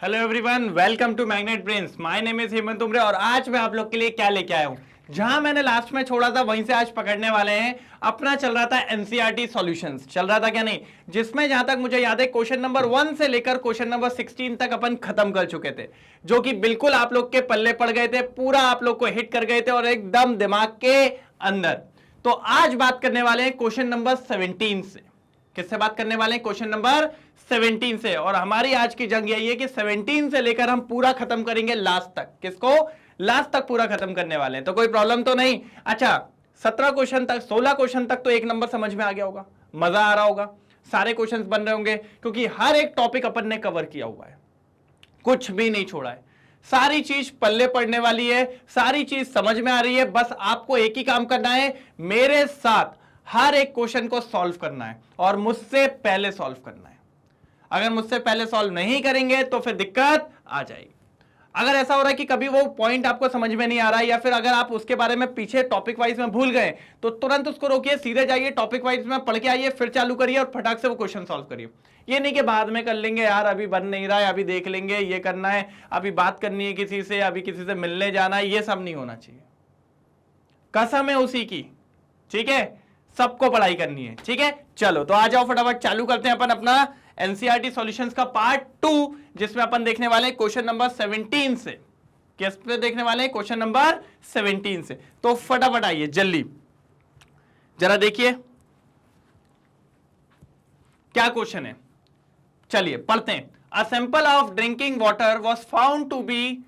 Hello everyone, welcome to Magnet Brains. My name is Hemant Tumre और आज मैं आप लोग के लिए क्या लेके आया हूं। जहां मैंने लास्ट में छोड़ा था वहीं से आज पकड़ने वाले हैं। अपना चल रहा था एनसीईआरटी सॉल्यूशंस, चल रहा था क्या नहीं, जिसमें जहां तक मुझे याद है क्वेश्चन नंबर 1 से लेकर क्वेश्चन नंबर 16 तक अपन खत्म कर चुके थे, जो कि बिल्कुल आप लोग के पल्ले पड़ गए थे, पूरा आप लोग को हिट कर गए थे और एकदम दिमाग के अंदर। तो आज बात करने वाले हैं क्वेश्चन नंबर 17 से। किससे बात करने वाले हैं? क्वेश्चन नंबर 17 से। और हमारी आज की जंग यही है कि 17 से लेकर हम पूरा खत्म करेंगे लास्ट तक। किसको? लास्ट तक पूरा खत्म करने वाले हैं। तो कोई प्रॉब्लम तो नहीं? अच्छा, 17 क्वेश्चन तक, 16 क्वेश्चन तक तो एक नंबर समझ में आ गया होगा, मजा आ रहा होगा, सारे क्वेश्चंस बन रहे होंगे, क्योंकि हर एक टॉपिक अपन ने कवर किया हुआ है, कुछ भी नहीं छोड़ा है। सारी चीज पल्ले पड़ने वाली है, सारी चीज समझ में आ रही है। बस आपको एक ही काम करना है, मेरे साथ हर एक क्वेश्चन को सॉल्व करना है और मुझसे पहले सॉल्व करना है। अगर मुझसे पहले सॉल्व नहीं करेंगे तो फिर दिक्कत आ जाएगी। अगर ऐसा हो रहा है कि कभी वो पॉइंट आपको समझ में नहीं आ रहा है, या फिर अगर आप उसके बारे में पीछे टॉपिक वाइज में भूल गए, तो तुरंत उसको रोकिए, सीधे जाइए, टॉपिक वाइज में पढ़ के आइए, फिर चालू करिए और फटाक से वो क्वेश्चन सॉल्व करिए। ये नहीं कि बाद में कर लेंगे यार, अभी बन नहीं रहा है, अभी देख लेंगे, ये करना है, अभी बात करनी है किसी से, अभी किसी से मिलने जाना है, ये सब नहीं होना चाहिए। कसम है उसी की, ठीक है? सबको पढ़ाई करनी है, ठीक है? चलो तो आ जाओ, फटाफट चालू करते हैं अपन अपना एनसीईआरटी सॉल्यूशंस का पार्ट 2, जिसमें अपन देखने वाले हैं क्वेश्चन नंबर 17 से। किस पे देखने वाले हैं? क्वेश्चन नंबर 17 से। तो फटाफट आइए, जल्दी जरा देखिए क्या क्वेश्चन है। चलिए पढ़ते हैं। A sample of drinking water was found to be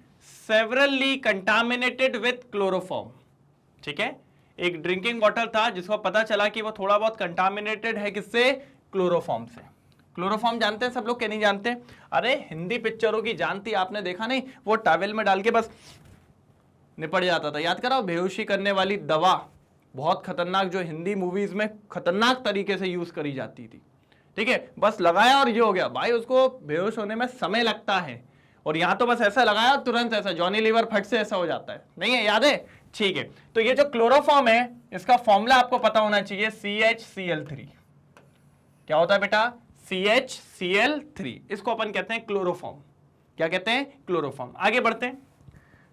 severely contaminated with chloroform. ठीक है, एक ड्रिंकिंग वाटर था जिसको पता चला कि वो थोड़ा बहुत कंटामिनेटेड है। किससे? क्लोरोफॉर्म से। क्लोरोफॉर्म जानते हैं सब लोग, क्या नहीं जानते? अरे हिंदी पिक्चरों की जानती, आपने देखा नहीं, वो टॉवेल में डाल के बस निपट जाता था। याद कराओ, बेहोशी करने वाली दवा, बहुत खतरनाक, जो हिंदी मूवीज में खतरनाक तरीके से यूज करी जाती थी। ठीक है, बस लगाया और ये हो गया भाई, उसको बेहोश होने में समय लगता है। और यहां तो बस ऐसा लगाया तुरंत ऐसा जॉनी लीवर फट से ऐसा हो जाता है। नहीं है? याद है? ठीक है, तो ये जो क्लोरोफॉर्म है, इसका फॉर्मूला आपको पता होना चाहिए, CHCl3। क्या होता है बेटा? CHCl3। इसको अपन कहते हैं क्लोरोफॉर्म। क्या कहते हैं? क्लोरोफॉर्म। आगे बढ़ते हैं।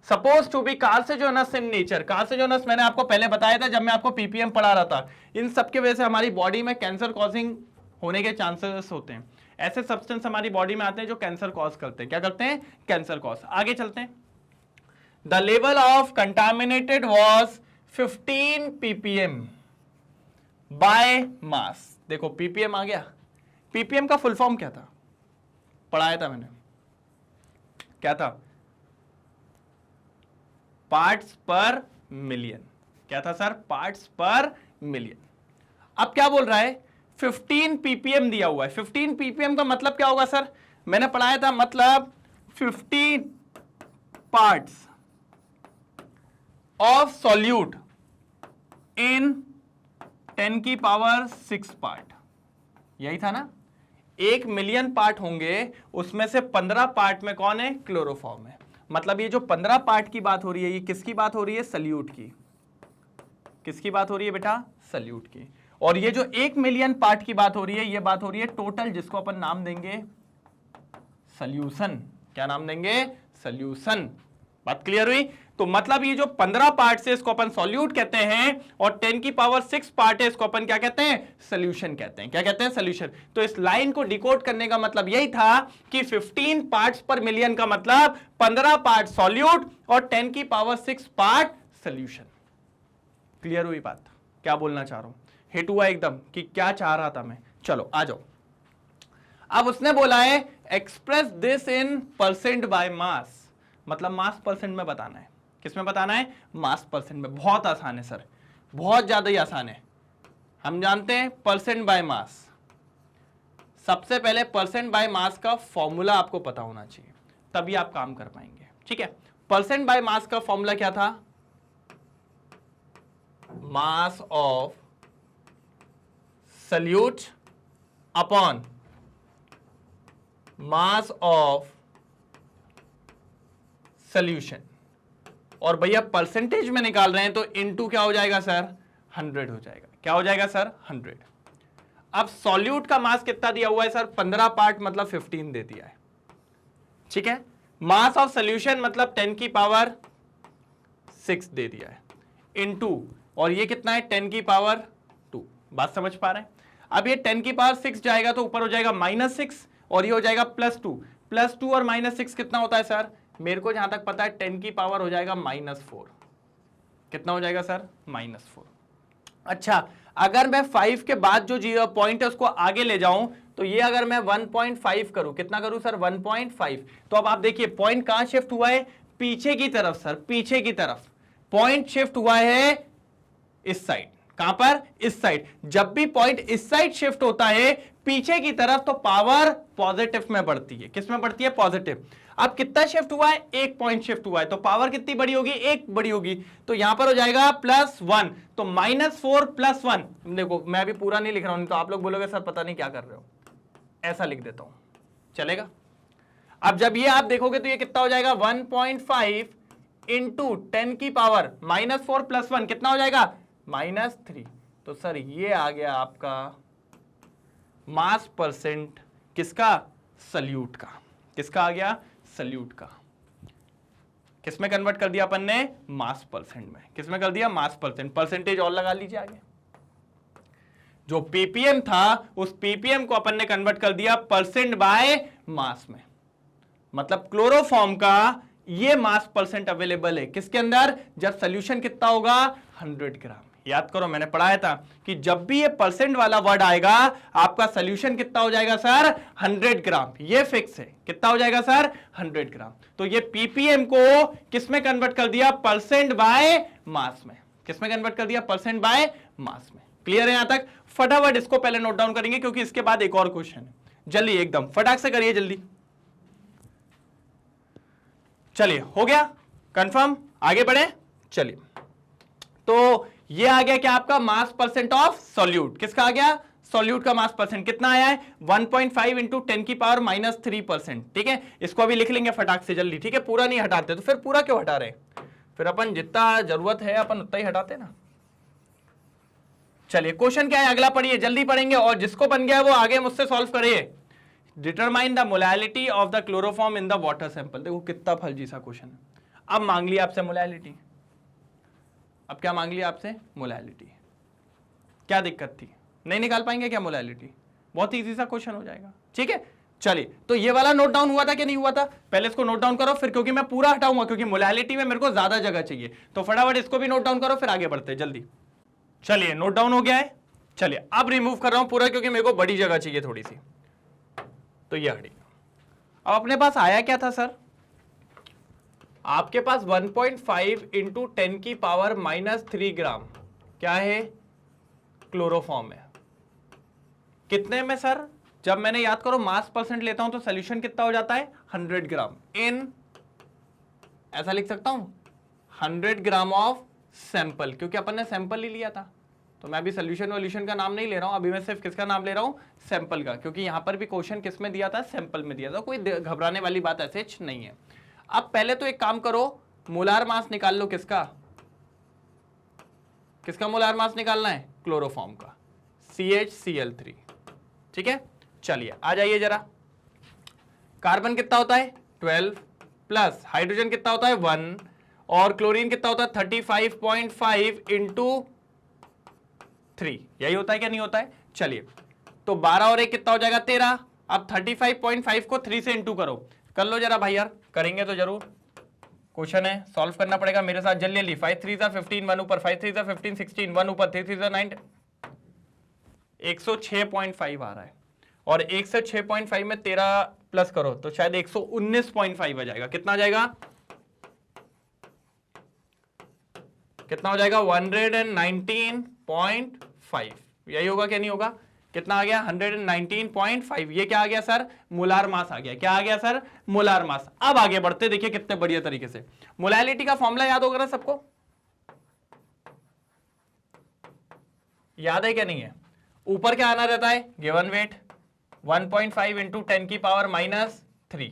Suppose to be carcinogenous in nature. Carcinogenous मैंने आपको पहले बताया था जब मैं आपको पीपीएम पढ़ा रहा था। इन सब की वजह से हमारी बॉडी में कैंसर कॉजिंग होने के चांसेस होते हैं। ऐसे सब्सटेंस हमारी बॉडी में आते हैं जो कैंसर कॉज करते हैं। क्या करते हैं? Cancer cause. आगे चलते हैं। The level of contaminated was 15 ppm by mass. देखो पीपीएम आ गया। पीपीएम का फुल फॉर्म क्या था? पढ़ाया था मैंने, क्या था? पार्ट्स पर मिलियन। क्या था सर? पार्ट्स पर मिलियन। अब क्या बोल रहा है? 15 ppm दिया हुआ है। 15 ppm का मतलब क्या होगा सर? मैंने पढ़ाया था, मतलब 15 पार्ट्स ऑफ सॉल्यूट इन 10 की पावर 6 पार्ट। यही था ना? 1 मिलियन पार्ट होंगे, उसमें से 15 पार्ट में कौन है? क्लोरोफॉर्म है। मतलब ये जो 15 पार्ट की बात हो रही है, ये किसकी बात हो रही है? सल्यूट की। किसकी बात हो रही है बेटा? सल्यूट की। और ये जो 1 मिलियन पार्ट की बात हो रही है, ये बात हो रही है टोटल, जिसको अपन नाम देंगे सॉल्यूशन। क्या नाम देंगे? सॉल्यूशन। बात क्लियर हुई? तो मतलब ये जो 15 पार्ट है इसको अपन सॉल्यूट कहते हैं, और 10 की पावर 6 पार्ट है इसको अपन क्या कहते हैं? सॉल्यूशन कहते हैं। क्या कहते हैं? सॉल्यूशन। तो इस लाइन को डिकोड करने का मतलब यही था कि 15 पार्ट्स पर मिलियन का मतलब 15 पार्ट सॉल्यूट और 10 की पावर 6 पार्ट सॉल्यूशन। क्लियर हुई बात? क्या बोलना चाह रहा हूं? हिट हुआ एकदम कि क्या चाह रहा था मैं? चलो आ जाओ। अब उसने बोला है express this in percent by mass, मतलब मास परसेंट में बताना है। किसमें बताना है? मास परसेंट में। बहुत आसान है सर, बहुत ज्यादा ही आसान है। हम जानते हैं परसेंट बाय मास। सबसे पहले परसेंट बाय मास का फॉर्मूला आपको पता होना चाहिए, तभी आप काम कर पाएंगे। ठीक है, परसेंट बाय मास का फॉर्मूला क्या था? Mass of solute upon mass of solution. और भैया परसेंटेज में निकाल रहे हैं तो इनटू क्या हो जाएगा सर? 100 हो जाएगा। क्या हो जाएगा सर? 100। अब सॉल्यूट का मास कितना दिया हुआ है सर? 15 पार्ट, मतलब 15 दे दिया है। ठीक है, मास ऑफ सोल्यूशन मतलब 10 की पावर 6 दे दिया है इनटू, और ये कितना है 10 की पावर 2। बात समझ पा रहे हैं? अब ये 10 की पावर 6 जाएगा तो ऊपर हो जाएगा -6 और ये हो जाएगा +2। +2 और -6 कितना होता है सर? मेरे को जहां तक पता है 10 की पावर हो जाएगा -4। कितना हो जाएगा सर? -4। अच्छा, अगर मैं 5 के बाद जो पॉइंट है उसको आगे ले जाऊं तो ये अगर मैं 1.5 करूं, कितना करूं सर? 1.5। तो अब आप देखिए पॉइंट कहां शिफ्ट हुआ है? पीछे की तरफ सर, पीछे की तरफ पॉइंट शिफ्ट हुआ है इस साइड। कहां पर? इस साइड। जब भी पॉइंट इस साइड शिफ्ट होता है पीछे की तरफ तो पावर पॉजिटिव में बढ़ती है। किस में बढ़ती है? पॉजिटिव। अब कितना शिफ्ट हुआ है? एक पॉइंट शिफ्ट हुआ है तो पावर कितनी बड़ी होगी? एक बड़ी होगी। तो यहां पर हो जाएगा +1, तो -4 + 1। देखो मैं भी पूरा नहीं लिख रहा हूं, तो आप लोग बोलोगे सर पता नहीं क्या कर रहे हो, ऐसा लिख देता हूं, चलेगा? अब जब ये आप देखोगे तो ये कितना हो जाएगा? 1.5 इंटू 10 की पावर -4 + 1 कितना हो जाएगा? -3। तो सर ये आ गया आपका मास परसेंट किसका? सल्यूट का। किसका आ गया? सल्यूट का। किसमें कन्वर्ट कर दिया अपन ने? मास परसेंट में। किसमें कर दिया? मास परसेंट। परसेंटेज और लगा लीजिए आगे। जो पीपीएम था उस पीपीएम को अपन ने कन्वर्ट कर दिया परसेंट बाय मास में। मतलब क्लोरोफॉर्म का ये मास परसेंट अवेलेबल है किसके अंदर? जब सोल्यूशन कितना होगा? 100 ग्राम। याद करो मैंने पढ़ाया था कि जब भी ये परसेंट वाला वर्ड आएगा आपका सोल्यूशन कितना हो जाएगा सर? 100 ग्राम। ये फिक्स है। कितना हो जाएगा सर? 100 ग्राम। तो ये पीपीएम को किसमें कन्वर्ट कर दिया? परसेंट बाय मास में। किसमें कन्वर्ट कर दिया? परसेंट बाय मास में। क्लियर है यहां तक? फटाफट इसको पहले नोट डाउन करेंगे क्योंकि इसके बाद एक और क्वेश्चन है। जल्दी एकदम फटाक से करिए जल्दी। चलिए हो गया कंफर्म? आगे बढ़े। चलिए तो ये आ गया क्या आपका? मास परसेंट ऑफ सॉल्यूट। किसका आ गया? सॉल्यूट का मास परसेंट कितना आया है? 1.5 इंटू 10 की पावर -3%। ठीक है, इसको अभी लिख लेंगे फटाक से जल्दी। ठीक है, पूरा नहीं हटाते तो फिर पूरा क्यों हटा रहे? फिर अपन जितना जरूरत है अपन उतना ही हटाते ना। चलिए क्वेश्चन क्या है अगला पढ़िए, जल्दी पढ़ेंगे और जिसको बन गया वो आगे मुझसे सॉल्व करिए। Determine the molality of the chloroform in the water sample. देखो कितना फर्जी सा क्वेश्चन है। अब मांग लिया आपसे मोलैलिटी। अब क्या मांग लिया आपसे? मोलैलिटी। क्या दिक्कत थी? नहीं निकाल पाएंगे क्या मोलैलिटी? बहुत इजी सा क्वेश्चन हो जाएगा। ठीक है, चलिए तो ये वाला नोट डाउन हुआ था कि नहीं हुआ था? पहले इसको नोट डाउन करो, फिर क्योंकि मैं पूरा हटाऊंगा क्योंकि मोलैलिटी में मेरे को ज्यादा जगह चाहिए, तो फटाफट इसको भी नोट डाउन करो फिर आगे बढ़ते हैं जल्दी। चलिए नोट डाउन हो गया है। चलिए अब रिमूव कर रहा हूं पूरा क्योंकि मेरे को बड़ी जगह चाहिए थोड़ी सी। तो ये हटी। अब अपने पास आया क्या था सर? आपके पास 1.5 इंटू 10 की पावर -3 ग्राम क्या है? क्लोरोफॉर्म है। कितने में सर? जब मैंने याद करो मास परसेंट लेता हूं तो सोल्यूशन कितना हो जाता है? 100 ग्राम इन, ऐसा लिख सकता हूं 100 ग्राम ऑफ सैंपल, क्योंकि अपन ने सैंपल ही लिया था। तो मैं अभी सोल्यूशन वॉल्यूशन का नाम नहीं ले रहा हूं, अभी मैं सिर्फ किसका नाम ले रहा हूं? सैंपल का, क्योंकि यहां पर भी क्वेश्चन किस में दिया था? सैंपल में दिया था। कोई घबराने वाली बात ऐसे नहीं है। अब पहले तो एक काम करो, मोलार मास निकाल लो। किसका? किसका मोलार मास निकालना है? क्लोरोफॉर्म का, CHCl3। ठीक है, चलिए आ जाइए जरा। कार्बन कितना होता है? 12 प्लस हाइड्रोजन कितना होता है? 1 और क्लोरीन कितना होता है? 35.5 इंटू 3। यही होता है क्या नहीं होता है? चलिए तो 12 और 1 कितना हो जाएगा? 13। अब 35.5 को 3 से इंटू करो। कर लो जरा भाई यार, करेंगे तो जरूर। क्वेश्चन है, सॉल्व करना पड़ेगा मेरे साथ जल्दी जल्दी। 5 3 15, 1 ऊपर 5 3 15 16, 1 ऊपर 3 3 9, 106.5 आ रहा है। और 106.5 में 13 प्लस करो तो शायद 119.5 आ जाएगा। कितना आ जाएगा? कितना हो जाएगा? 119.5। यही होगा क्या नहीं होगा? कितना आ गया? 119.5। ये क्या आ गया सर? मोलार मास आ गया। क्या आ गया सर? Molar mass. अब आगे बढ़ते, देखिए कितने बढ़िया तरीके से। मोलैलिटी का फॉर्मूला याद होगा ना सबको? याद है क्या नहीं है? ऊपर क्या आना रहता है? गिवन वेट 1.5 इंटू 10 की पावर -3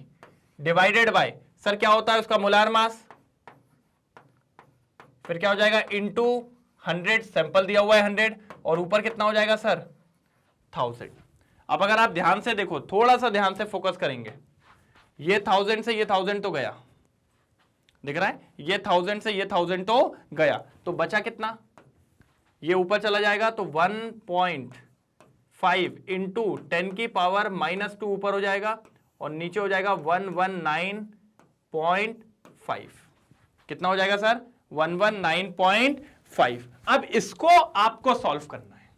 डिवाइडेड बाय सर क्या होता है उसका? Molar mass. फिर क्या हो जाएगा? इंटू 100, सैंपल दिया हुआ है 100, और ऊपर कितना हो जाएगा सर? 1000। अब अगर आप ध्यान से देखो, थोड़ा सा ध्यान से फोकस करेंगे ये 1000 से ये 1000 तो गया, दिख रहा है, ये 1000 से ये 1000 तो गया, तो बचा कितना, ये ऊपर चला जाएगा तो 1.5 इंटू 10 की पावर -2 ऊपर हो जाएगा और नीचे हो जाएगा 119.5। कितना हो जाएगा सर, 119.5। अब इसको आपको सॉल्व करना है,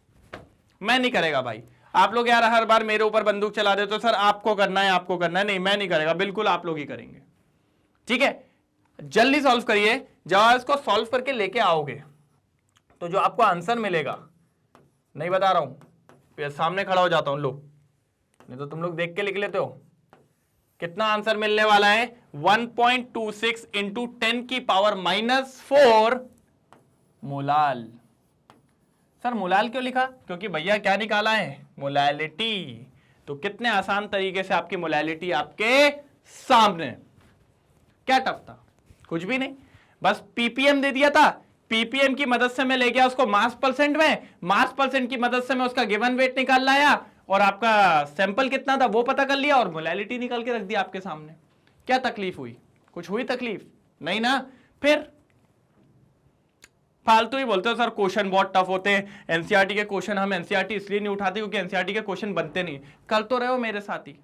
मैं नहीं करेगा भाई। आप लोग यार हर बार मेरे ऊपर बंदूक चला देते हो, सर आपको करना है आपको करना है, नहीं मैं नहीं करेगा, बिल्कुल आप लोग ही करेंगे, ठीक है। जल्दी सॉल्व करिए, जब इसको सॉल्व करके लेके आओगे तो जो आपको आंसर मिलेगा, नहीं बता रहा हूं, फिर सामने खड़ा हो जाता हूं, लो, नहीं तो तुम लोग देख के लिख लेते हो। कितना आंसर मिलने वाला है, 1.26 इंटू 10 की पावर -4 मोलाल। सर मोलाल क्यों लिखा, क्योंकि भैया क्या निकाला है, मोलैलिटी। तो कितने आसान तरीके से आपकी मोलैलिटी आपके सामने, क्या टफ था, कुछ भी नहीं, बस पीपीएम दे दिया था, पीपीएम की मदद से मैं ले गया उसको मास परसेंट में, मास परसेंट की मदद से मैं उसका गिवन वेट निकाल लाया और आपका सैंपल कितना था वो पता कर लिया और मोलैलिटी निकाल के रख दिया आपके सामने। क्या तकलीफ हुई, कुछ हुई तकलीफ नहीं ना। फिर फालतू ही बोलते हो सर क्वेश्चन बहुत टफ होते हैं, एनसीईआरटी के क्वेश्चन हम एनसीईआरटी इसलिए नहीं उठाते क्योंकि एनसीईआरटी के क्वेश्चन बनते नहीं। कल तो रहे हो मेरे साथ ही,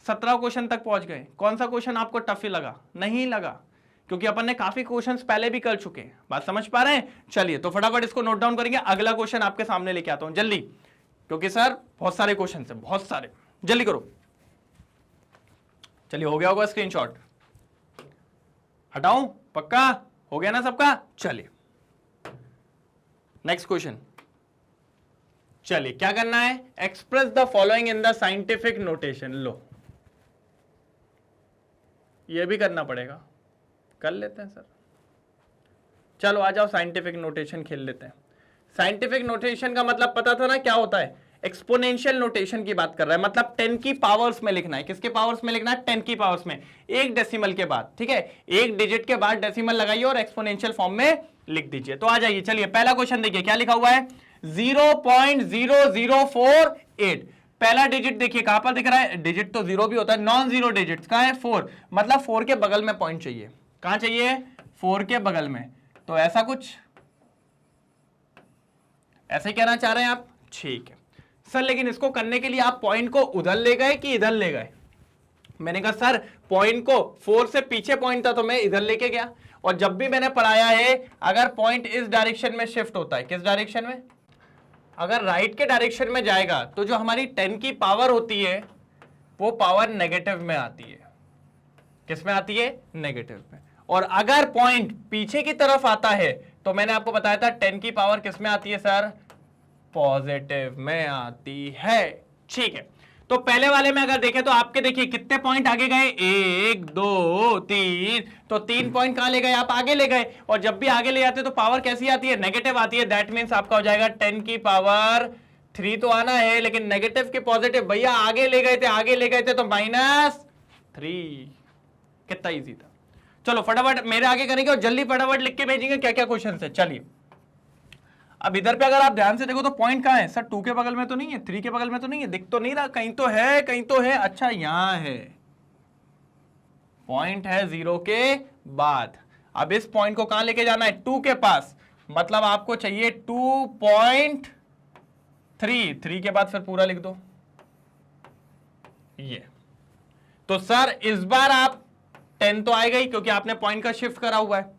17 क्वेश्चन तक पहुंच गए, कौन सा क्वेश्चन आपको टफ ही लगा, नहीं लगा, क्योंकि अपन ने काफी क्वेश्चंस पहले भी कर चुके हैं। बात समझ पा रहे हैं, चलिए तो फटाफट इसको नोट डाउन करेंगे, अगला क्वेश्चन आपके सामने लेके आता हूं जल्दी, क्योंकि सर बहुत सारे क्वेश्चन है, बहुत सारे, जल्दी करो। चलिए हो गया होगा स्क्रीनशॉट, हटाऊं, पक्का हो गया ना सबका। चलिए नेक्स्ट क्वेश्चन, चलिए क्या करना है, express the following in the scientific notation. लो ये भी करना पड़ेगा, कर लेते हैं सर, चलो आ जाओ साइंटिफिक नोटेशन खेल लेते हैं। साइंटिफिक नोटेशन का मतलब पता था ना क्या होता है, एक्सपोनेंशियल नोटेशन की बात कर रहा है, मतलब 10 की पावर्स में लिखना है। किसके पावर्स में लिखना है, 10 की पावर्स में, एक डेसिमल के बाद, ठीक है, एक डिजिट के बाद डेसिमल लगाइए और एक्सपोनेंशियल फॉर्म में लिख दीजिए। तो आ जाइए, चलिए पहला क्वेश्चन देखिए क्या लिखा हुआ है, 0.0048। पहला डिजिट देखिए कहां पर दिख रहा है, डिजिट तो जीरो भी होता है, नॉन जीरो डिजिट कहां है, 4, मतलब 4 के बगल में पॉइंट चाहिए, कहां चाहिए, 4 के बगल में। तो ऐसा कुछ, ऐसे कहना चाह रहे हैं आप, ठीक है सर, लेकिन इसको करने के लिए आप पॉइंट को उधर ले गए कि इधर ले गए। मैंने कहा सर पॉइंट को 4 से पीछे पॉइंट था तो मैं इधर लेके गया, और जब भी मैंने पढ़ाया है अगर पॉइंट इस डायरेक्शन में शिफ्ट होता है, किस डायरेक्शन में, अगर राइट के डायरेक्शन में जाएगा तो जो हमारी 10 की पावर होती है वो पावर नेगेटिव में आती है। किस में आती है, नेगेटिव में। और अगर पॉइंट पीछे की तरफ आता है तो मैंने आपको बताया था 10 की पावर किस में आती है सर, पॉजिटिव में आती है, ठीक है। तो पहले वाले में अगर देखें तो आपके देखिए कितने पॉइंट आगे गए, 1 2 3, तो 3 पॉइंट कहां ले गए, आप आगे ले गए, और जब भी आगे ले जाते तो पावर कैसी आती है, नेगेटिव आती है। दैट मींस आपका हो जाएगा 10 की पावर 3 तो आना है, लेकिन नेगेटिव के पॉजिटिव, भैया आगे ले गए थे, आगे ले गए थे तो -3। कितना इजी था। चलो फटाफट मेरे आगे करेंगे और जल्दी फटाफट लिख के भेजेंगे क्या क्या क्वेश्चन है। चलिए अब इधर पे अगर आप ध्यान से देखो तो पॉइंट कहां है सर, 2 के बगल में तो नहीं है, 3 के बगल में तो नहीं है, दिख तो नहीं रहा, कहीं तो है कहीं तो है, अच्छा यहां है, पॉइंट है 0 के बाद। अब इस पॉइंट को कहां लेके जाना है, 2 के पास, मतलब आपको चाहिए 2.3, 3 के बाद फिर पूरा लिख दो ये। तो सर इस बार आप 10 तो आएगा ही क्योंकि आपने पॉइंट का शिफ्ट करा हुआ है।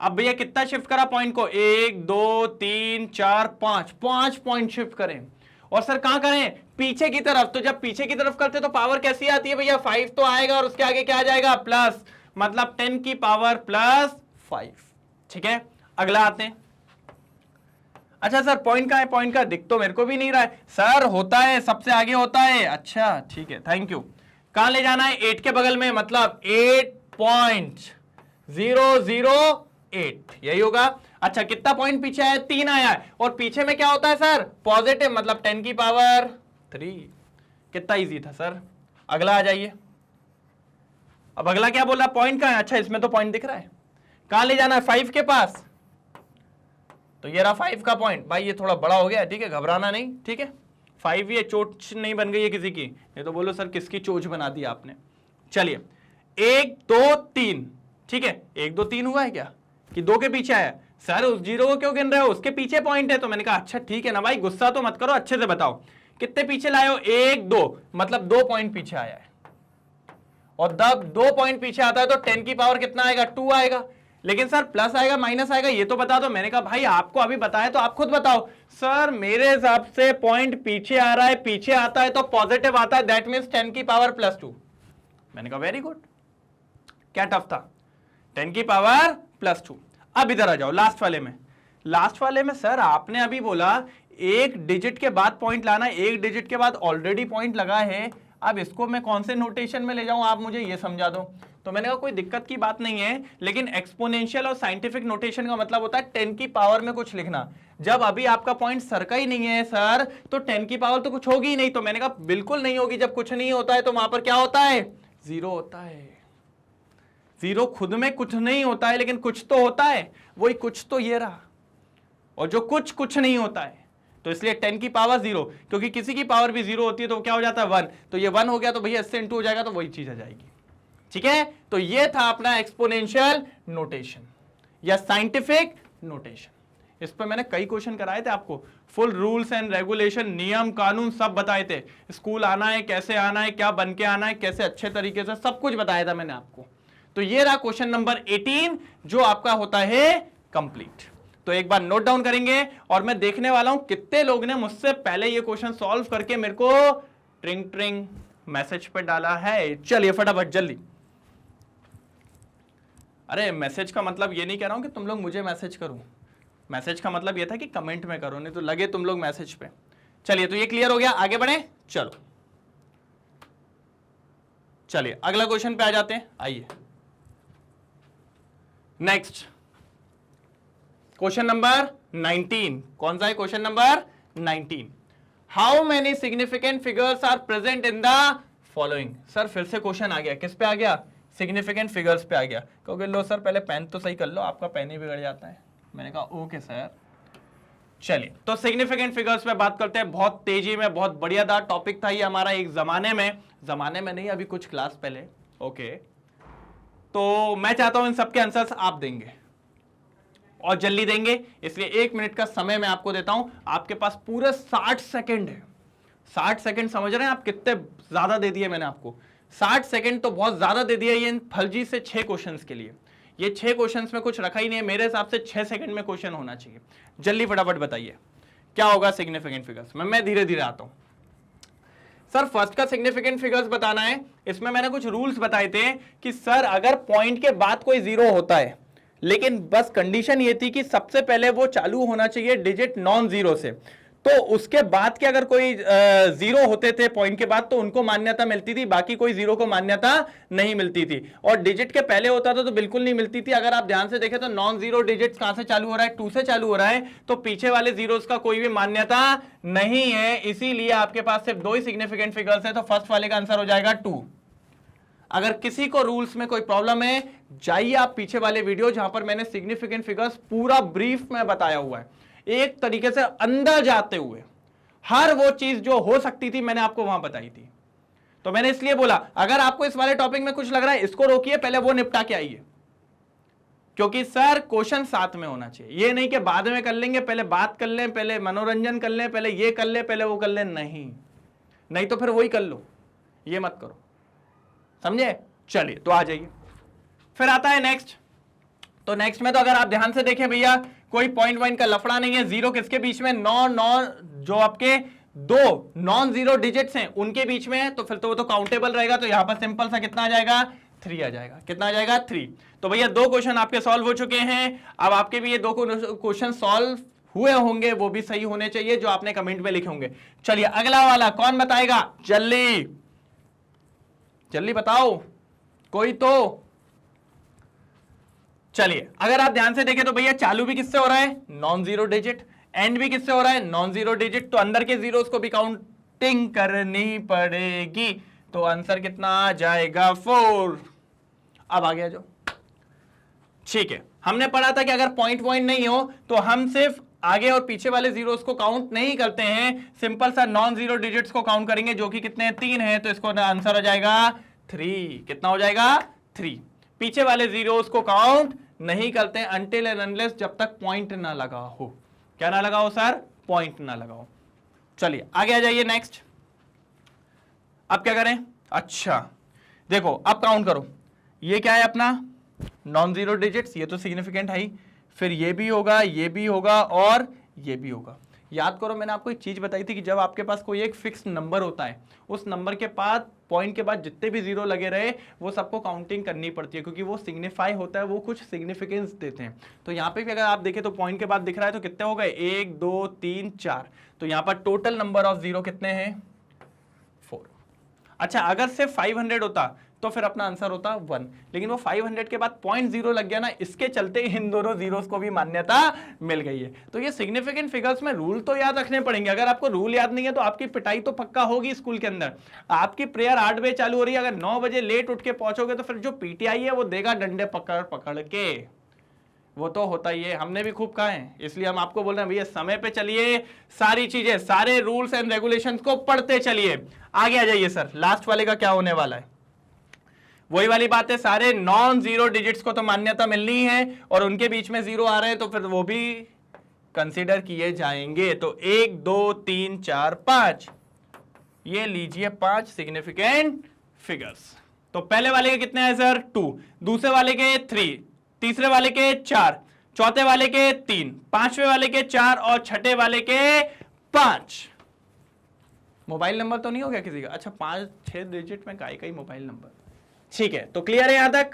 अब भैया कितना शिफ्ट करा पॉइंट को, 1 2 3 4 5 पॉइंट शिफ्ट करें, और सर कहां करें, पीछे की तरफ। तो जब पीछे की तरफ करते तो पावर कैसी आती है भैया, 5 तो आएगा और उसके आगे क्या आ जाएगा, प्लस, मतलब 10 की पावर +5, ठीक है। अगला आते हैं, अच्छा सर पॉइंट कहां है, पॉइंट का दिख तो मेरे को भी नहीं रहा है सर, होता है सबसे आगे होता है, अच्छा ठीक है थैंक यू। कहां ले जाना है, 8 के बगल में, मतलब 8.008, यही होगा। अच्छा कितना पॉइंट पीछे आया, 3 आया है, और पीछे में क्या होता है सर, पॉजिटिव, मतलब 10 की पावर 3। कितना इजी था सर। अगला आ जाइए, अब अगला क्या बोला, पॉइंट कहां है, अच्छा इसमें तो पॉइंट दिख रहा है, कहां ले जाना है, 5 के पास, तो ये रहा 5 का पॉइंट। भाई ये थोड़ा बड़ा हो गया है, ठीक है, घबराना नहीं, ठीक है, 5 ये चोट नहीं बन गई है किसी की, ये तो बोलो सर किसकी चोच बना दी आपने। चलिए 1 2 3, ठीक है, 1 2 3 हुआ है क्या कि 2 के पीछे आया? सर उस 0 को क्यों गिन रहे हो, उसके पीछे पॉइंट है। तो मैंने कहा अच्छा ठीक है ना भाई, गुस्सा तो मत करो, अच्छे से बताओ कितने पीछे लाए हो? 1 2, मतलब 2 पॉइंट पीछे आया है। और जब 2 पॉइंट पीछे आता है तो 10 की पावर कितना आएगा? 2 आएगा। लेकिन सर प्लस आएगा माइनस आएगा ये तो बता दो। मैंने कहा भाई आपको अभी बताया तो आप खुद बताओ। सर मेरे हिसाब से पॉइंट पीछे आ रहा है, पीछे आता है तो पॉजिटिव आता है, दैट मींस 10 की पावर +2। मैंने कहा वेरी गुड, क्या टफ था? 10 की पावर +2। अब इधर आ जाओ लास्ट वाले में। लास्ट वाले में सर आपने अभी बोला एक डिजिट के बाद पॉइंट लाना, एक डिजिट के बाद ऑलरेडी पॉइंट लगा है। अब इसको मैं कौन से नोटेशन में ले जाऊं, आप मुझे ये समझा दो। तो मैंने कहा कोई दिक्कत की बात नहीं है, लेकिन एक्सपोनेंशियल और साइंटिफिक नोटेशन का मतलब होता है 10 की पावर में कुछ लिखना। जब अभी आपका पॉइंट सर का ही नहीं है सर, तो 10 की पावर तो कुछ होगी ही नहीं। तो मैंने कहा बिल्कुल नहीं होगी, जब कुछ नहीं होता है तो वहां पर क्या होता है? 0 होता है। 0 खुद में कुछ नहीं होता है, लेकिन कुछ तो होता है, वही कुछ तो ये रहा। और जो कुछ नहीं होता है, तो इसलिए 10 की पावर 0, क्योंकि किसी की पावर भी 0 होती है तो क्या हो जाता है? 1। तो ये 1 हो गया तो भैया इससे इंटू हो जाएगा, तो वही चीज आ जाएगी। ठीक है, तो ये था अपना एक्सपोनेंशियल नोटेशन या साइंटिफिक नोटेशन। इस पर मैंने कई क्वेश्चन कराए थे आपको, फुल रूल्स एंड रेगुलेशन, नियम कानून सब बताए थे। स्कूल आना है, कैसे आना है, क्या बन के आना है, कैसे अच्छे तरीके से, सब कुछ बताया था मैंने आपको। तो ये रहा क्वेश्चन नंबर 18 जो आपका होता है कंप्लीट। तो एक बार नोट डाउन करेंगे और मैं देखने वाला हूं कितने लोग ने मुझसे पहले ये क्वेश्चन सॉल्व करके मेरे को ट्रिंग ट्रिंग मैसेज पे डाला है। चलिए फटाफट जल्दी। अरे मैसेज का मतलब ये नहीं कह रहा हूं कि तुम लोग मुझे मैसेज करो, मैसेज का मतलब ये था कि कमेंट में करो, नहीं तो लगे तुम लोग मैसेज पे। चलिए तो ये क्लियर हो गया, आगे बढ़े। चलो चलिए अगला क्वेश्चन पे आ जाते हैं। आइए नेक्स्ट क्वेश्चन नंबर 19। कौन सा है question number 19? How many significant figures are present in the following. Sir फिर से क्वेश्चन आ गया, किस पे आ गया? सिग्निफिकेंट फिगर्स पे आ गया। क्योंकि लो सर पहले पेन तो सही कर लो, आपका पेन ही बिगड़ जाता है। मैंने कहा ओके सर। चलिए तो सिग्निफिकेंट फिगर्स पे बात करते हैं बहुत तेजी में। बहुत बढ़िया टॉपिक था ये हमारा एक जमाने में नहीं, अभी कुछ क्लास पहले। ओके, तो मैं चाहता हूं इन सबके आंसर्स आप देंगे और जल्दी देंगे, इसलिए 1 मिनट का समय मैं आपको देता हूं। आपके पास पूरे 60 सेकंड है। 60 सेकंड समझ रहे हैं आप कितने ज्यादा दे दिए मैंने आपको? 60 सेकंड तो बहुत ज्यादा दे दिया ये फर्जी से 6 क्वेश्चंस के लिए। ये 6 क्वेश्चंस में कुछ रखा ही नहीं है, मेरे हिसाब से 6 सेकंड में क्वेश्चन होना चाहिए। जल्दी फटाफट बताइए क्या होगा सिग्निफिकेंट फिगर्स में। मैं धीरे धीरे आता हूं। सर फर्स्ट का सिग्निफिकेंट फिगर्स बताना है। इसमें मैंने कुछ रूल्स बताए थे कि सर अगर पॉइंट के बाद कोई 0 होता है, लेकिन बस कंडीशन ये थी कि सबसे पहले वो चालू होना चाहिए डिजिट नॉन जीरो से, तो उसके बाद के अगर कोई 0 होते थे पॉइंट के बाद तो उनको मान्यता मिलती थी, बाकी कोई 0 को मान्यता नहीं मिलती थी। और डिजिट के पहले होता था तो बिल्कुल नहीं मिलती थी। अगर आप ध्यान से देखें तो नॉन जीरो डिजिट कहां से चालू हो रहा है? 2 से चालू हो रहा है, तो पीछे वाले जीरोस का कोई भी मान्यता नहीं है। इसीलिए आपके पास सिर्फ 2 ही सिग्निफिकेंट फिगर्स है, तो फर्स्ट वाले का आंसर हो जाएगा 2। अगर किसी को रूल्स में कोई प्रॉब्लम है, जाइए आप पीछे वाले वीडियो जहां पर मैंने सिग्निफिकेंट फिगर्स पूरा ब्रीफ में बताया हुआ है, एक तरीके से अंदर जाते हुए हर वो चीज जो हो सकती थी मैंने आपको वहां बताई थी। तो मैंने इसलिए बोला अगर आपको इस वाले टॉपिक में कुछ लग रहा है इसको रोकिए, पहले वो निपटा के आइए, क्योंकि सर क्वेश्चन साथ में होना चाहिए। ये नहीं कि बाद में कर लेंगे, पहले बात कर लें, पहले मनोरंजन कर लें, पहले ये कर ले, पहले वो कर ले। नहीं तो फिर वही कर लो, ये मत करो, समझे? चलिए तो आ जाइए। फिर आता है नेक्स्ट। तो नेक्स्ट में तो अगर आप ध्यान से देखें भैया कोई पॉइंट का लफड़ा नहीं है। 0 किसके बीच में? जो आपके 2 नॉन जीरो डिजिट्स हैं उनके बीच में है, तो फिर तो वो तो काउंटेबल रहेगा। तो यहां पर सिंपल सा कितना आ जाएगा? 3 आ जाएगा। कितना आ जाएगा? 3। तो भैया 2 क्वेश्चन आपके सॉल्व हो चुके हैं। अब आपके भी ये 2 क्वेश्चन सॉल्व हुए होंगे, वो भी सही होने चाहिए जो आपने कमेंट में लिखे होंगे। चलिए अगला वाला कौन बताएगा? जल्दी बताओ कोई तो। चलिए अगर आप ध्यान से देखें तो भैया चालू भी किससे हो रहा है? Non zero digit. एंड भी किससे हो रहा है? Non zero digit. तो अंदर के जीरोस को भी काउंटिंग करनी पड़ेगी। तो आंसर कितना आ जाएगा? 4। अब आ गया जो, ठीक है। हमने पढ़ा था कि अगर पॉइंट नहीं हो तो हम सिर्फ आगे और पीछे वाले जीरोस को काउंट नहीं करते हैं, सिंपल सा नॉन जीरो डिजिट्स को काउंट करेंगे, जो कि कितने? 3 है। तो इसको आंसर हो जाएगा 3। कितना हो जाएगा? 3। पीछे वाले जीरोस को काउंट नहीं करते अनटिल एंड अनलेस जब तक पॉइंट ना लगा हो। क्या ना लगा हो सर? पॉइंट ना लगा हो। चलिए आगे आ जाइए नेक्स्ट। अब क्या करें? अच्छा देखो अब काउंट करो, ये क्या है अपना नॉन जीरो डिजिट्स, ये तो सिग्निफिकेंट है ही, फिर ये भी होगा, ये भी होगा और ये भी होगा। याद करो मैंने आपको एक चीज बताई थी कि जब आपके पास कोई एक फिक्स नंबर होता है, उस नंबर के बाद पॉइंट के बाद जितने भी जीरो लगे रहे वो सबको काउंटिंग करनी पड़ती है, क्योंकि वो सिग्निफाई होता है, वो कुछ सिग्निफिकेंस देते हैं। तो यहाँ पे भी अगर आप देखें तो पॉइंट के बाद दिख रहा है तो कितने हो गए? 1 2 3 4। तो यहाँ पर टोटल नंबर ऑफ जीरो कितने हैं? 4। अच्छा अगर सिर्फ 500 होता तो फिर अपना आंसर होता 1, लेकिन वो 500 के बाद 0.0 लग गया ना, इसके चलते इन दोनों जीरोस को भी मान्यता मिल गई है। तो ये सिग्निफिकेंट फिगर्स में रूल तो याद रखने पड़ेंगे। अगर आपको रूल याद नहीं है तो आपकी पिटाई तो पक्का होगी स्कूल के अंदर। आपकी प्रेयर 8 बजे चालू हो रही है, अगर 9 बजे लेट उठ के पहुंचोगे तो फिर जो पीटीआई है वो देगा डंडे पकड़ पकड़ के। वो तो होता ही है, हमने भी खूब कहा है, इसलिए हम आपको बोल रहे हैं भैया समय पे चलिए, सारी चीजें सारे रूल्स एंड रेगुलेशंस को पढ़ते चलिए। आगे आ जाइए सर, लास्ट वाले का क्या होने वाला है? वही वाली बात है, सारे नॉन जीरो डिजिट्स को तो मान्यता मिलनी है और उनके बीच में जीरो आ रहे हैं तो फिर वो भी कंसीडर किए जाएंगे। तो 1 2 3 4 5, ये लीजिए 5 सिग्निफिकेंट फिगर्स। तो पहले वाले के कितने हैं सर? 2, दूसरे वाले के 3, तीसरे वाले के 4, चौथे वाले के 3, पांचवें वाले के 4 और छठे वाले के 5। मोबाइल नंबर तो नहीं हो गया किसी का? अच्छा 5-6 डिजिट में का ही मोबाइल नंबर, ठीक है। तो क्लियर है यहां तक?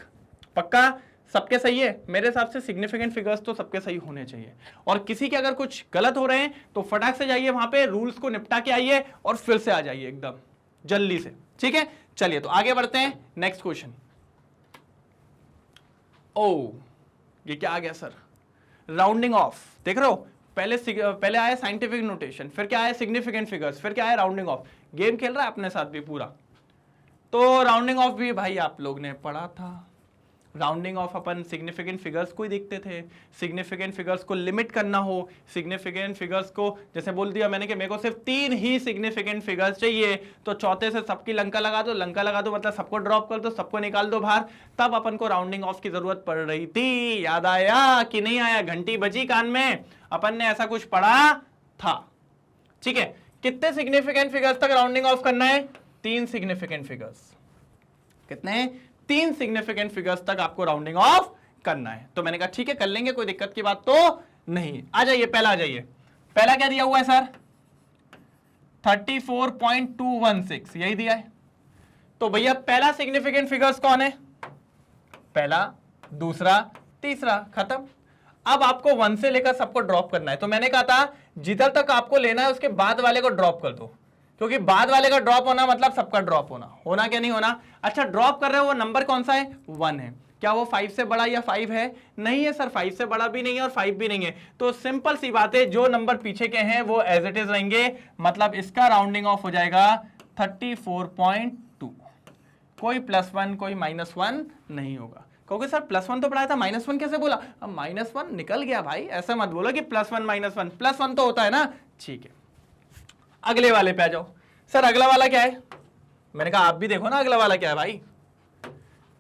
पक्का सबके सही है? मेरे हिसाब से सिग्निफिकेंट फिगर्स तो सबके सही होने चाहिए, और किसी के अगर कुछ गलत हो रहे हैं तो फटाक से जाइए वहां पे रूल्स को निपटा के आइए और फिर से आ जाइए एकदम जल्दी से, ठीक है। चलिए तो आगे बढ़ते हैं, नेक्स्ट क्वेश्चन। ओ ये क्या आ गया सर? Rounding off. देख रहे हो, पहले आया साइंटिफिक नोटेशन, फिर क्या आया सिग्निफिकेंट फिगर्स, फिर क्या आया राउंडिंग ऑफ। गेम खेल रहा है अपने साथ भी पूरा। तो राउंडिंग ऑफ भी भाई आप लोग ने पढ़ा था। राउंडिंग ऑफ अपन सिग्निफिकेंट फिगर्स को ही देखते थे। सिग्निफिकेंट फिगर्स को लिमिट करना हो, सिग्निफिकेंट फिगर्स को जैसे बोल दिया मैंने कि मेरे को सिर्फ 3 ही सिग्निफिकेंट फिगर्स चाहिए, तो चौथे से सबकी लंका लगा दो, लंका लगा दो मतलब सबको ड्रॉप कर दो, सबको निकाल दो बाहर। तब अपन को राउंडिंग ऑफ की जरूरत पड़ रही थी। याद आया कि नहीं आया? घंटी बजी कान में, अपन ने ऐसा कुछ पढ़ा था, ठीक है। कितने सिग्निफिकेंट फिगर्स तक राउंडिंग ऑफ करना है? 3 सिग्निफिकेंट फिगर्स। कितने? 3 सिग्निफिकेंट फिगर्स तक आपको राउंडिंग ऑफ करना है। तो मैंने कहा ठीक है कर लेंगे, कोई दिक्कत की बात तो नहीं। आ जाइए, पहला आ जाइए। पहला क्या दिया हुआ है सर? 34.216, यही दिया है। तो भैया पहला सिग्निफिकेंट फिगर्स कौन है? पहला, दूसरा, तीसरा, खत्म। अब आपको 1 से लेकर सबको ड्रॉप करना है। तो मैंने कहा था जिधर तक आपको लेना है उसके बाद वाले को ड्रॉप कर दो, क्योंकि बाद वाले का ड्रॉप होना मतलब सबका ड्रॉप होना। होना क्या नहीं होना? अच्छा ड्रॉप कर रहे हो, वो नंबर कौन सा है? 1 है। क्या वो 5 से बड़ा या 5 है? नहीं है सर, 5 से बड़ा भी नहीं है और 5 भी नहीं है। तो सिंपल सी बात है, जो नंबर पीछे के हैं वो एज इट इज रहेंगे, मतलब इसका राउंडिंग ऑफ हो जाएगा 34.2। कोई +1 कोई -1 नहीं होगा। क्योंकि सर +1 तो पढ़ाया था, -1 कैसे बोला? अब -1 निकल गया भाई, ऐसा मत बोलो कि +1 -1, +1 तो होता है ना, ठीक है। अगले वाले पे आ जाओ। सर अगला वाला क्या है? मैंने कहा आप भी देखो ना अगला वाला क्या है भाई।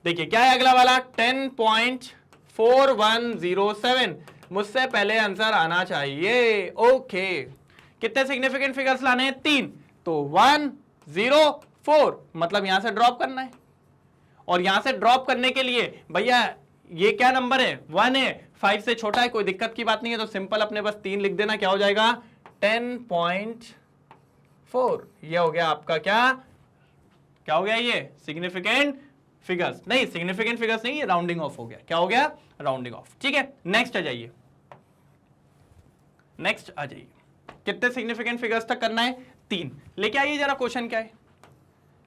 देखिए क्या है अगला वाला? 10.4107। मुझसे पहले आंसर आना चाहिए। ओके, कितने सिग्निफिकेंट फिगर्स लाने हैं? 3। तो 1 0 4, मतलब यहां से ड्रॉप करना है। और यहां से ड्रॉप करने के लिए भैया ये क्या नंबर है? 1 है, 5 से छोटा है, कोई दिक्कत की बात नहीं है। तो सिंपल अपने बस 3 लिख देना, क्या हो जाएगा? 10.4। ये हो गया आपका क्या हो गया? ये सिग्निफिकेंट फिगर्स नहीं, सिग्निफिकेंट फिगर्स नहीं, ये राउंडिंग ऑफ हो गया। क्या हो गया? राउंडिंग ऑफ, ठीक है। नेक्स्ट आ जाइए, नेक्स्ट आ जाइए। कितने सिग्निफिकेंट फिगर्स तक करना है? 3। लेके आइए जरा, क्वेश्चन क्या है?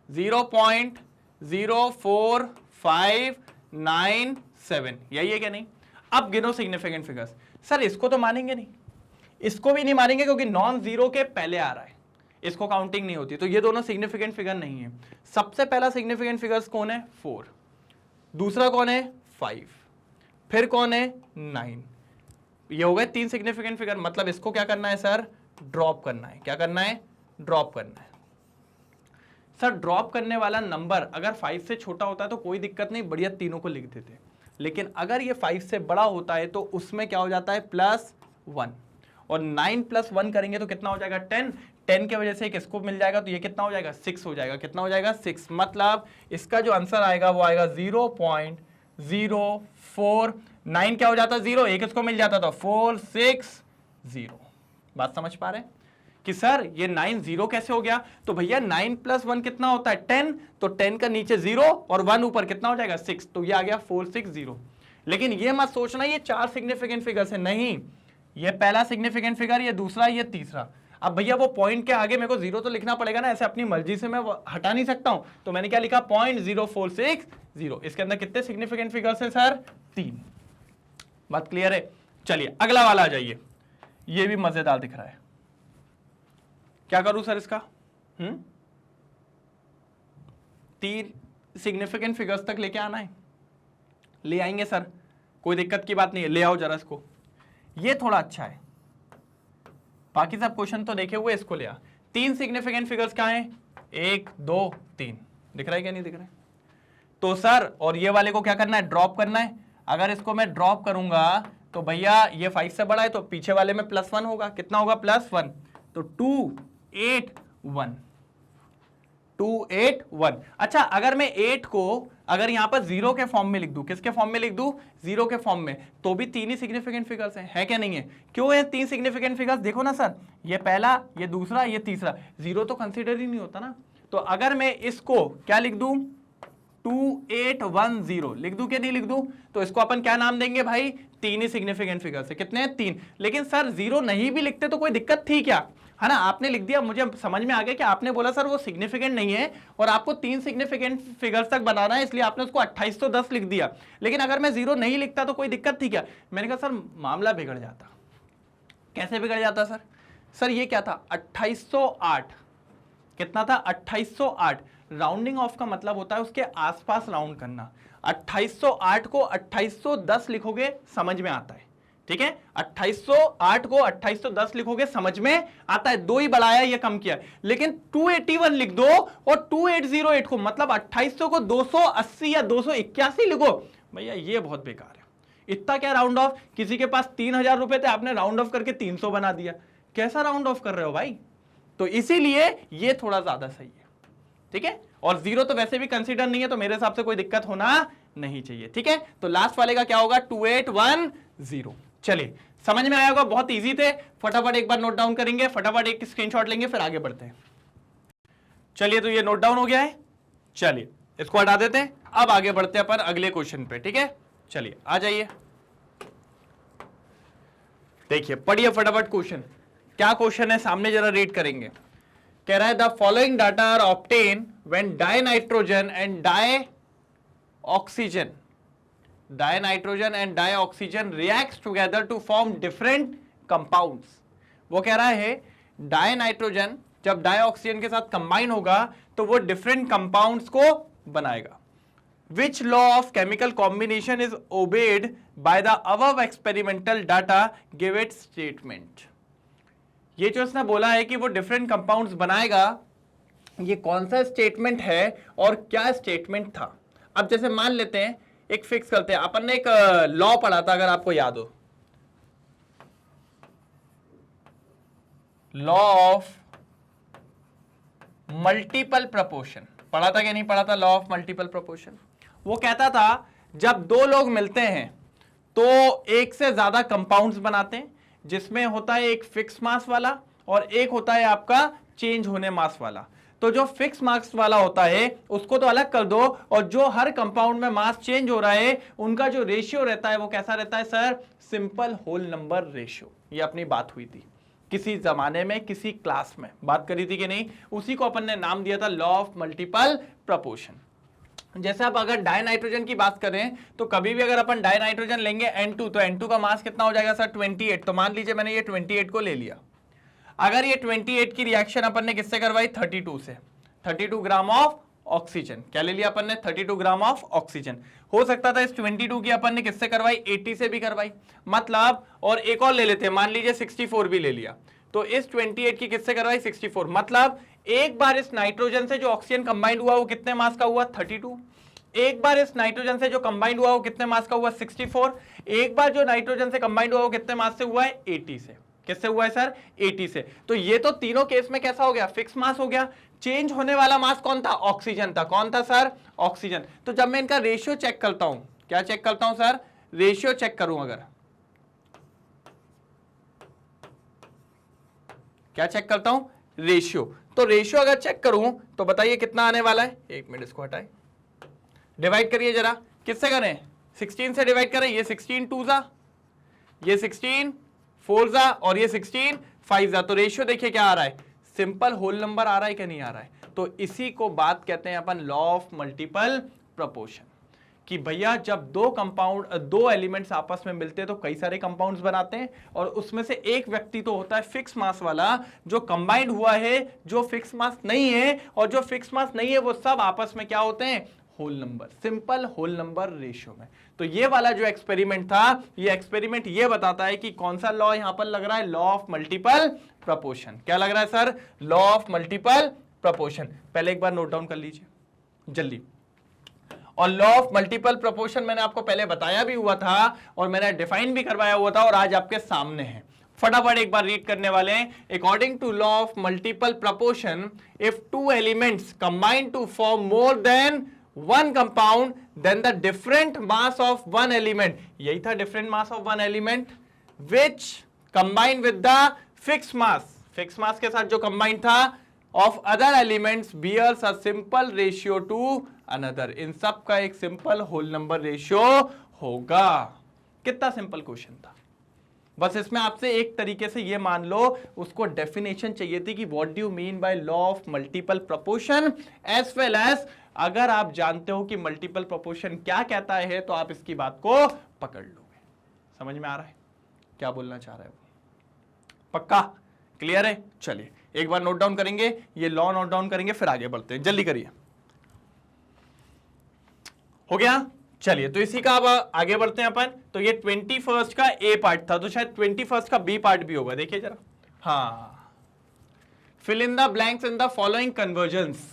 0.04597, यही है क्या नहीं? अब गिनो सिग्निफिकेंट फिगर्स। सर इसको तो मानेंगे नहीं, इसको भी नहीं मानेंगे क्योंकि नॉन जीरो के पहले आ रहा है, इसको काउंटिंग नहीं होती। तो ये दोनों सिग्निफिकेंट फिगर नहीं है। सबसे पहला सिग्निफिकेंट फिगर्स कौन है? 4। दूसरा कौन है? 5। फिर कौन है? 9। ये हो गए 3 सिग्निफिकेंट फिगर। मतलब इसको क्या करना है सर? ड्रॉप करना है। क्या करना है? ड्रॉप करना है। सर ड्रॉप करने वाला नंबर अगर 5 से छोटा होता है तो कोई दिक्कत नहीं, बढ़िया तीनों को लिख देते, लेकिन अगर ये 5 से बड़ा होता है तो उसमें क्या हो जाता है +1, और 9 + 1 करेंगे तो कितना हो जाएगा 10, 10 की वजह से किसको मिल जाएगा, तो ये कितना हो जाएगा 6 हो जाएगा, कितना हो जाएगा 6, मतलब इसका जो आंसर आएगा वो आएगा 0.04, 9 क्या हो जाता 0, एक इसको मिल जाता था 460। बात समझ पा रहे हैं कि सर ये 9 0 कैसे हो गया, तो भैया 9 + 1 कितना होता है 10, तो 10 का नीचे 0 और 1 ऊपर कितना हो जाएगा 6, तो ये आ गया 460। लेकिन ये मत सोचना ये 4 सिग्निफिकेंट फिगर्स है, नहीं, ये पहला सिग्निफिकेंट फिगर, ये दूसरा, ये तीसरा। अब भैया वो पॉइंट के आगे मेरे को 0 तो लिखना पड़ेगा ना, ऐसे अपनी मर्जी से मैं हटा नहीं सकता हूं, तो मैंने क्या लिखा 0.0460। इसके अंदर कितने सिग्निफिकेंट फिगर्स हैं सर, 3। बात क्लियर है। चलिए अगला वाला आ जाइए, ये भी मजेदार दिख रहा है, क्या करूं सर इसका, 3 सिग्निफिकेंट फिगर्स तक लेके आना है, ले आएंगे सर, कोई दिक्कत की बात नहीं है, ले आओ जरा इसको, ये थोड़ा अच्छा है, बाकी सब क्वेश्चन तो देखे हुए, इसको ले आ। 3 सिग्निफिकेंट फिगर्स क्या हैं, 1 2 3, दिख रहा है क्या नहीं दिख रहा है, तो सर और ये वाले को क्या करना है, ड्रॉप करना है। अगर इसको मैं ड्रॉप करूंगा तो भैया ये 5 से बड़ा है तो पीछे वाले में +1 होगा, कितना होगा +1, तो 281, 281। अच्छा अगर मैं 8 को अगर यहां पर 0 के फॉर्म में लिख दूं, किसके फॉर्म में लिख दूं, 0 के फॉर्म में, तो भी 3 ही सिग्निफिकेंट फिगर्स हैं, है क्या नहीं है, क्यों है 3 सिग्निफिकेंट फिगर्स, देखो ना सर, ये पहला, ये दूसरा, ये तीसरा, 0 तो कंसीडर ही नहीं होता ना, तो अगर मैं इसको क्या लिख दूं 2810 लिख दूं कि नहीं लिख दूं, तो इसको अपन क्या नाम देंगे भाई, 3 ही सिग्निफिकेंट फिगर्स है, कितने हैं 3। लेकिन सर 0 नहीं भी लिखते तो कोई दिक्कत थी क्या, है ना, आपने लिख दिया, मुझे समझ में आ गया कि आपने बोला सर वो सिग्निफिकेंट नहीं है और आपको 3 सिग्निफिकेंट फिगर्स तक बनाना है, इसलिए आपने उसको 2810 लिख दिया। लेकिन अगर मैं 0 नहीं लिखता तो कोई दिक्कत थी क्या, मैंने कहा सर मामला बिगड़ जाता। कैसे बिगड़ जाता सर, सर ये क्या था 2808, कितना था 2808, राउंडिंग ऑफ का मतलब होता है उसके आसपास राउंड करना, 2808 को 2810 लिखोगे समझ में आता है, ठीक है, 2808 को 2810 लिखोगे समझ में आता है, 2 ही बढ़ाया ये कम किया, लेकिन 281 लिख दो और 2808 को मतलब 2800 को 280 या 281 लिखो, भैया ये बहुत बेकार है। इतना क्या राउंड ऑफ, किसी के पास 3000 रुपए थे, आपने राउंड ऑफ करके 300 बना दिया, कैसा राउंड ऑफ कर रहे हो भाई, तो इसीलिए ये थोड़ा ज्यादा सही है, ठीक है, और 0 तो वैसे भी कंसीडर नहीं है, तो मेरे हिसाब से कोई दिक्कत होना नहीं चाहिए, ठीक है। तो लास्ट वाले का क्या होगा 2810। चलिए समझ में आया होगा, बहुत इजी थे, फटाफट एक बार नोट डाउन करेंगे, फटाफट एक स्क्रीनशॉट लेंगे, फिर आगे बढ़ते हैं। चलिए तो ये नोट डाउन हो गया है, चलिए इसको हटा देते हैं, अब आगे बढ़ते हैं पर अगले क्वेश्चन पे, ठीक है। चलिए आ जाइए, देखिए पढ़िए फटाफट क्वेश्चन, क्या क्वेश्चन है सामने जरा रीड करेंगे। कह रहा है the following data are obtain when dinitrogen and dioxygen reacts together to form different compounds. वो कह रहा है डाइनाइट्रोजन जब डाइऑक्सीजन के साथ कंबाइन होगा तो वो डिफरेंट कंपाउंड्स को बनाएगा। Which law of chemical combination is obeyed by the above experimental data? Give its statement. ये जो इसने बोला है कि वो डिफरेंट कंपाउंड्स बनाएगा, ये कौन सा स्टेटमेंट है और क्या स्टेटमेंट था। अब जैसे मान लेते हैं, एक फिक्स करते हैं, अपन ने एक लॉ पढ़ा था अगर आपको याद हो, लॉ ऑफ मल्टीपल प्रोपोर्शन, पढ़ा था क्या नहीं पढ़ा था, लॉ ऑफ मल्टीपल प्रोपोर्शन। वो कहता था जब 2 लोग मिलते हैं तो एक से ज्यादा कंपाउंड्स बनाते हैं, जिसमें होता है एक फिक्स मास वाला और एक होता है आपका चेंज होने मास वाला। तो जो फिक्स मास वाला होता है उसको तो अलग कर दो, और जो हर कंपाउंड में मास चेंज हो रहा है उनका जो रेशियो रहता है वो कैसा रहता है sir, simple whole number ratio. ये अपनी बात हुई थी किसी जमाने में, किसी क्लास में बात करी थी कि नहीं, उसी को अपन ने नाम दिया था लॉ ऑफ मल्टीपल प्रोपोर्शन। जैसे आप अगर डाइनाइट्रोजन की बात करें तो कभी भी अगर अपन डाइनाइट्रोजन लेंगे N2, तो N2 का मास कितना हो जाएगा सर 28। तो मान लीजिए मैंने ये 28 को ले लिया, अगर ये 28 की रिएक्शन अपन ने किससे करवाई 32 से, 32 ग्राम ऑफ ऑक्सीजन, क्या ले लिया अपन ने 32 ग्राम ऑफ ऑक्सीजन। हो सकता था इस 22 की अपन ने किससे करवाई 80 से भी करवाई, मतलब और एक और ले लेते हैं, मान लीजिए 64 भी ले लिया, तो इस 28 की किससे करवाई 64, मतलब एक बार इस नाइट्रोजन से जो ऑक्सीजन कंबाइंड हुआ वो कितने मास का हुआ 32। एक बार इस नाइट्रोजन से जो कंबाइंड हुआ वो कितने मास का हुआ 64। एक बार जो नाइट्रोजन से कंबाइंड हुआ वो कितने मास से हुआ है 80 से। किससे हुआ है सर 80 से। तो ये तो तीनों केस में कैसा हो गया फिक्स मास हो गया। चेंज होने वाला मास कौन था ऑक्सीजन था। कौन था सर ऑक्सीजन। तो जब मैं इनका रेशियो चेक करता हूं, क्या चेक करता हूं सर रेशियो चेक करूं, अगर क्या चेक करता हूं रेशियो, तो रेशियो अगर चेक करूं तो बताइए कितना आने वाला है। एक मिनट इसको हटाए, डिवाइड करिए जरा, किससे करें 16 से डिवाइड करें। ये 16 टू जा, ये 16 4 जा और ये 16 5 जा। तो रेशियो देखिए क्या आ रहा है सिंपल होल नंबर आ रहा है कि नहीं आ रहा है। तो इसी को बात कहते हैं अपन लॉ ऑफ मल्टीपल प्रोपोर्शन, कि भैया जब दो एलिमेंट्स आपस में मिलते हैं तो कई सारे कंपाउंड्स बनाते हैं, और उसमें से एक व्यक्ति तो होता है फिक्स मास वाला जो कंबाइंड हुआ है, जो फिक्स मास नहीं है, और जो फिक्स मास नहीं है वो सब आपस में क्या होते हैं whole number, simple whole number ratio में। तो ये वाला जो एक्सपेरिमेंट था, ये एक्सपेरिमेंट ये बताता है कि कौन सा लॉ यहां पर लग रहा है, लॉ ऑफ मल्टीपल प्रोपोर्शन। क्या लग रहा है sir law of multiple proportion. पहले एक बार नोट डाउन कर लीजिए जल्दी। और लॉ ऑफ मल्टीपल प्रोपोर्शन मैंने आपको पहले बताया भी हुआ था और मैंने डिफाइन भी करवाया हुआ था, और आज आपके सामने है। फटाफट एक बार रीड करने वाले हैं। According to law of multiple proportion, if two elements combine to form more than one compound, then the different mass of one element, यही था different mass of one element, which combine with the fixed mass के साथ जो कंबाइन था of other elements bears a simple ratio to another. इन सब का एक सिंपल होल नंबर रेशियो होगा। कितना सिंपल क्वेश्चन था। बस इसमें आपसे एक तरीके से ये मान लो, उसको डेफिनेशन चाहिए थी कि what do you mean by law of multiple proportion, as well as अगर आप जानते हो कि मल्टीपल प्रोपोर्शन क्या कहता है तो आप इसकी बात को पकड़ लोगे। समझ में आ रहा है क्या बोलना चाह रहे हो, पक्का क्लियर है। चलिए एक बार नोट डाउन करेंगे, ये लॉ नोट डाउन करेंगे फिर आगे बढ़ते हैं, जल्दी करिए। हो गया, चलिए तो इसी का अब आगे बढ़ते हैं अपन। तो ये 21st का ए पार्ट था, तो शायद 21st का बी पार्ट भी होगा, देखिए जरा। हाँ, fill in the blanks in the following conversions.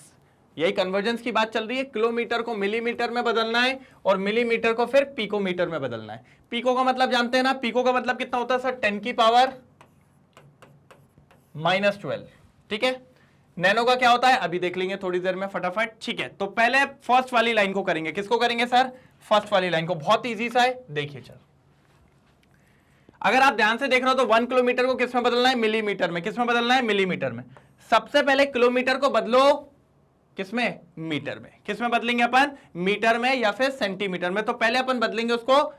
यही कन्वर्जन्स की बात चल रही है। किलोमीटर को मिलीमीटर में बदलना है और मिलीमीटर को फिर पिकोमीटर में बदलना है। पिको का मतलब जानते हैं ना, पिको का मतलब कितना होता है सर 10 की पावर -12, ठीक है। नैनो का क्या होता है अभी देख लेंगे थोड़ी देर में फटाफट, ठीक है। तो पहले फर्स्ट वाली लाइन को करेंगे। किसको करेंगे सर फर्स्ट वाली लाइन को, बहुत इजी सा है, देखिए चल। अगर आप ध्यान से देख रहे हो तो 1 किलोमीटर को किस में बदलना है मिलीमीटर में, किस में बदलना है मिलीमीटर में। सबसे पहले किलोमीटर को बदलो किसमें मीटर में। किस में बदलेंगे अपन मीटर में या फिर सेंटीमीटर में। तो पहले अपन बदलेंगे उसको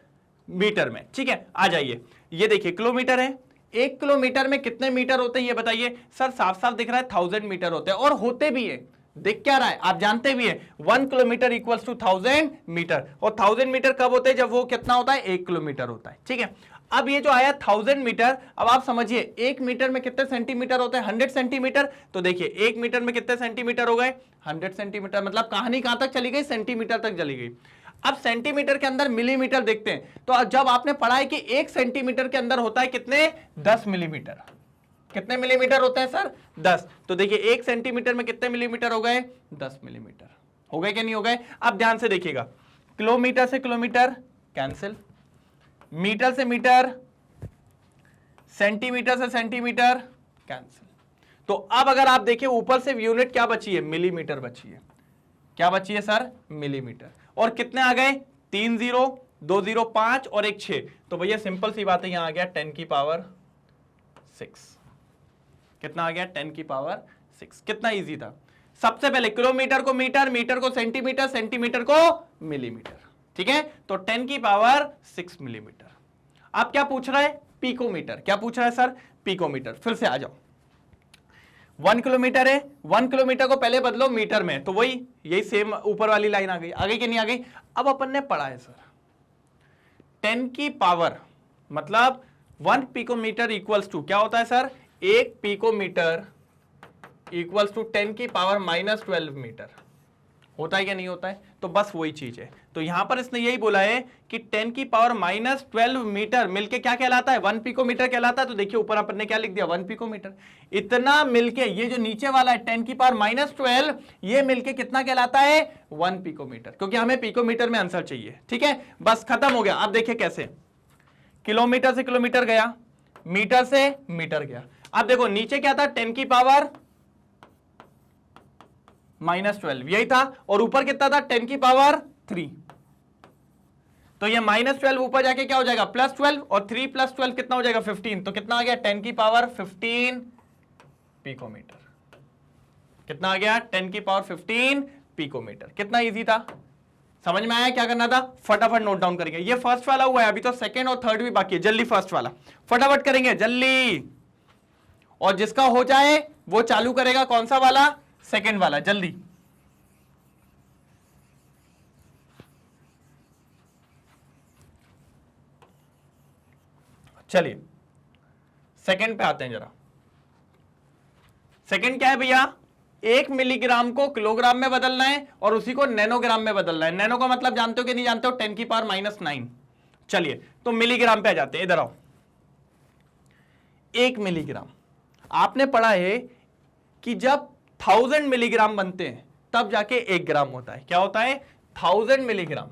मीटर में, ठीक है। आ जाइए, ये देखिए किलोमीटर है, 1 किलोमीटर में कितने मीटर होते हैं ये बताइए। सर साफ साफ दिख रहा है 1000 मीटर होते हैं, और होते भी है, दिख क्या रहा है आप जानते भी है 1 किलोमीटर इक्वल्स टू 1000 मीटर। और 1000 मीटर कब होते हैं जब वो कितना होता है 1 किलोमीटर होता है, ठीक है। अब ये जो आया 1000 मीटर, अब आप समझिए 1 मीटर में कितने सेंटीमीटर होते हैं 100 सेंटीमीटर। तो देखिए 1 मीटर में कितने सेंटीमीटर हो गए 100 सेंटीमीटर। मतलब कहानी कहां तक चली गई सेंटीमीटर तक चली गई। अब सेंटीमीटर के अंदर मिलीमीटर देखते हैं, तो जब आपने पढ़ा है कि 1 सेंटीमीटर के अंदर होता है कितने 10 मिलीमीटर। कितने मिलीमीटर होते हैं सर 10। तो देखिए 1 सेंटीमीटर में कितने मिलीमीटर हो गए 10 मिलीमीटर हो गए कि नहीं हो गए। अब ध्यान से देखिएगा, किलोमीटर से किलोमीटर कैंसिल, मीटर से मीटर, सेंटीमीटर से सेंटीमीटर कैंसिल। तो अब अगर आप देखिए ऊपर से यूनिट क्या बची है मिलीमीटर बची है। क्या बची है सर मिलीमीटर। और कितने आ गए 3 0 2 0 5 और 1 6। तो भैया सिंपल सी बात है, यहां आ गया 10 की पावर 6। कितना आ गया 10 की पावर 6। कितना इजी था। सबसे पहले किलोमीटर को मीटर, मीटर को सेंटीमीटर, सेंटीमीटर को मिलीमीटर, ठीक है। तो 10 की पावर 6 मिलीमीटर। आप क्या पूछ रहा है पिकोमीटर। क्या पूछ रहा है सर पिकोमीटर। फिर से आ जाओ, 1 किलोमीटर है, 1 किलोमीटर को पहले बदलो मीटर में, तो वही यही सेम ऊपर वाली लाइन आ गई कि नहीं आ गई। अब अपन ने पढ़ा है सर 10 की पावर मतलब 1 पिकोमीटर इक्वल्स टू क्या होता है सर 1 पिकोमीटर इक्वल्स टू 10 की पावर -12 मीटर। होता है क्या नहीं होता है? तो बस वही चीज है। तो यहां पर इसने यही बोला है कि 10 की पावर -12 मीटर मिलके क्या कहलाता है? 1 पिकोमीटर कहलाता है। तो देखिए ऊपर अपन ने क्या लिख दिया? 1 पिकोमीटर। इतना मिलके ये जो नीचे वाला है 10 की पावर -12 ये मिलके कितना कहलाता है? 1 पिकोमीटर, क्योंकि हमें पिकोमीटर में आंसर चाहिए। ठीक है, बस खत्म हो गया। अब देखिए कैसे, किलोमीटर से किलोमीटर गया, मीटर से मीटर गया। अब देखो नीचे क्या था? 10 की पावर -12 यही था, और ऊपर कितना था? 10 की पावर 3। तो ये -12 ऊपर जाके क्या हो जाएगा? +12, और 3 + 12 कितना हो जाएगा? 15। तो कितना आ गया? 10 की पावर 15 पिकोमीटर। कितना आ गया? 10 की पावर 15 पिकोमीटर। कितना इजी था, समझ में आया? क्या करना था? फटाफट नोट डाउन करेंगे। ये फर्स्ट वाला हुआ है, अभी तो सेकंड और थर्ड भी बाकी है। जल्दी फर्स्ट वाला फटाफट करेंगे, जल्दी। और जिसका हो जाए वो चालू करेगा कौन सा वाला? सेकंड वाला। जल्दी चलिए सेकंड पे आते हैं जरा। सेकंड क्या है भैया? 1 मिलीग्राम को किलोग्राम में बदलना है और उसी को नैनोग्राम में बदलना है। नैनो का मतलब जानते हो कि नहीं जानते हो? 10 की पावर -9। चलिए तो मिलीग्राम पे आ जाते हैं, इधर आओ। 1 मिलीग्राम, आपने पढ़ा है कि जब 1000 मिलीग्राम बनते हैं तब जाके 1 ग्राम होता है। क्या होता है? 1000 मिलीग्राम,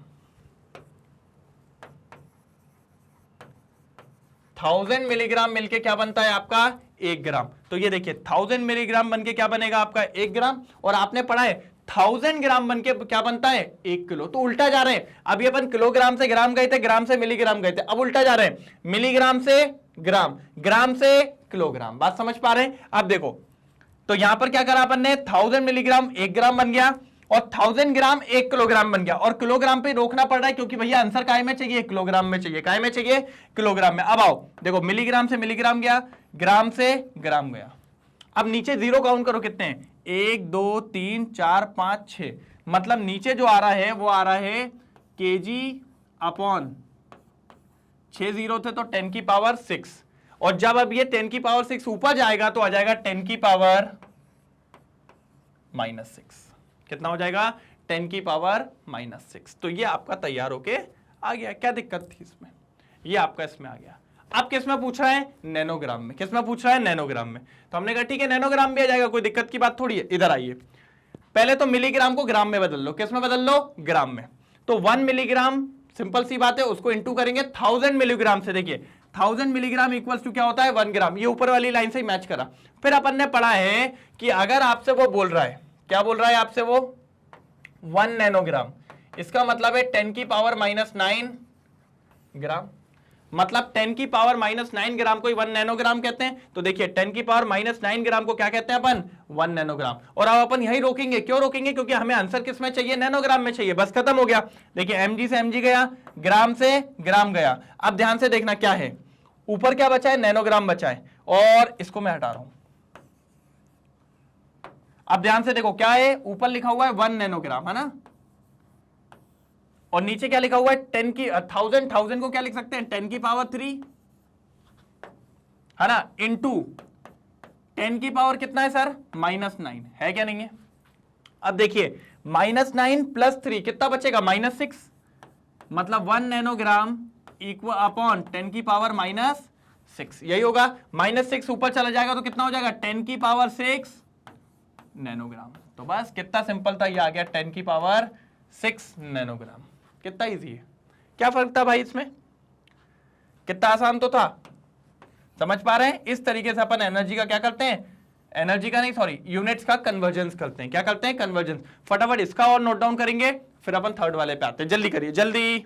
1000 मिलीग्राम मिलके क्या बनता है आपका? 1 ग्राम। तो ये देखिए 1000 मिलीग्राम बनके क्या बनेगा आपका? 1 ग्राम। और आपने पढ़ा है 1000 ग्राम बनके क्या बनता है? 1 किलो। तो उल्टा जा रहे हैं। अभी अपन किलोग्राम से ग्राम गए थे, ग्राम से मिलीग्राम गए थे, अब उल्टा जा रहे हैं, मिलीग्राम से ग्राम, ग्राम से किलोग्राम। बात समझ पा रहे हैं? अब देखो तो यहां पर क्या करा अपन ने? 1000 मिलीग्राम 1 ग्राम बन गया, और 1000 ग्राम 1 किलोग्राम बन गया। और किलोग्राम पे रोकना पड़ रहा है क्योंकि भैया आंसर काय में चाहिए? किलोग्राम में चाहिए। काय में चाहिए? किलोग्राम में। अब आओ देखो, मिलीग्राम से मिलीग्राम गया, ग्राम से ग्राम गया। अब नीचे जीरो काउंट करो, कितने हैं? 1 2 3 4 5 6। मतलब नीचे जो आ रहा है वो आ रहा है kg/, 6 जीरो थे तो 10 की पावर 6। और जब अब ये 10 की पावर 6 ऊपर जाएगा तो आ जाएगा 10 की पावर -6। कितना हो जाएगा? 10 की पावर -6। तो ये आपका तैयार होके आ गया। क्या दिक्कत थी इसमें? ये आपका इसमें आ गया। अब किस में पूछ रहा है? नैनोग्राम में। किस में पूछ रहा है? नैनोग्राम में। तो हमने कहा ठीक है नैनोग्राम भी आ जाएगा, कोई दिक्कत की बात थोड़ी है। इधर आइए, पहले तो मिलीग्राम को ग्राम में बदल लो। किस में बदल लो? ग्राम में। तो 1 मिलीग्राम, सिंपल सी बात है, उसको इंटू करेंगे 1000 मिलीग्राम से। देखिए 1000 मिलीग्राम इक्वल्स टू क्या होता है? 1 ग्राम। ये ऊपर वाली लाइन से ही मैच करा। फिर अपन ने पढ़ा है कि अगर आपसे वो बोल रहा है, क्या बोल रहा है आपसे वो? 1 नैनोग्राम, इसका मतलब है 10 की पावर -9 ग्राम। मतलब 10 की पावर -9 ग्राम को 1 नैनोग्राम कहते हैं। तो देखिए 10 की पावर -9 ग्राम को क्या कहते हैं अपन? 1 नैनोग्राम। और अब अपन यही रोकेंगे। क्यों रोकेंगे? क्योंकि हमें आंसर किस में चाहिए? नैनोग्राम में चाहिए। बस खत्म हो गया। देखिए mg से mg गया, ग्राम से ग्राम गया। अब ध्यान से देखना क्या है, ऊपर क्या बचा है? नैनोग्राम बचा है, और इसको मैं हटा रहा हूं। अब ध्यान से देखो क्या है, ऊपर लिखा हुआ है 1 नैनोग्राम, है ना, और नीचे क्या लिखा हुआ है? 10 की 1000 को क्या लिख सकते हैं? 10 की पावर 3, है ना, इंटू 10 की पावर कितना है सर? -9 है क्या? नहीं है। अब देखिए -9 + 3 कितना बचेगा? -6। मतलब 1 नैनोग्राम इक्वल अपॉन 10 की पावर -6, यही होगा। -6 ऊपर चला जाएगा तो कितना हो जाएगा? 10 की पावर 6 नैनोग्राम। तो बस कितना सिंपल था, ये आ गया 10 की पावर 6 नैनोग्राम। कितना इजी है। क्या फर्क था भाई इसमें? कितना आसान तो था। समझ पा रहे हैं? इस तरीके से अपन एनर्जी का क्या करते हैं? एनर्जी का नहीं, सॉरी, यूनिट्स का कन्वर्जेंस करते हैं। क्या करते हैं? कन्वर्जेंस। फटाफट इसका और नोट डाउन करेंगे, फिर अपन थर्ड वाले पे आते हैं। जल्दी करिए, जल्दी।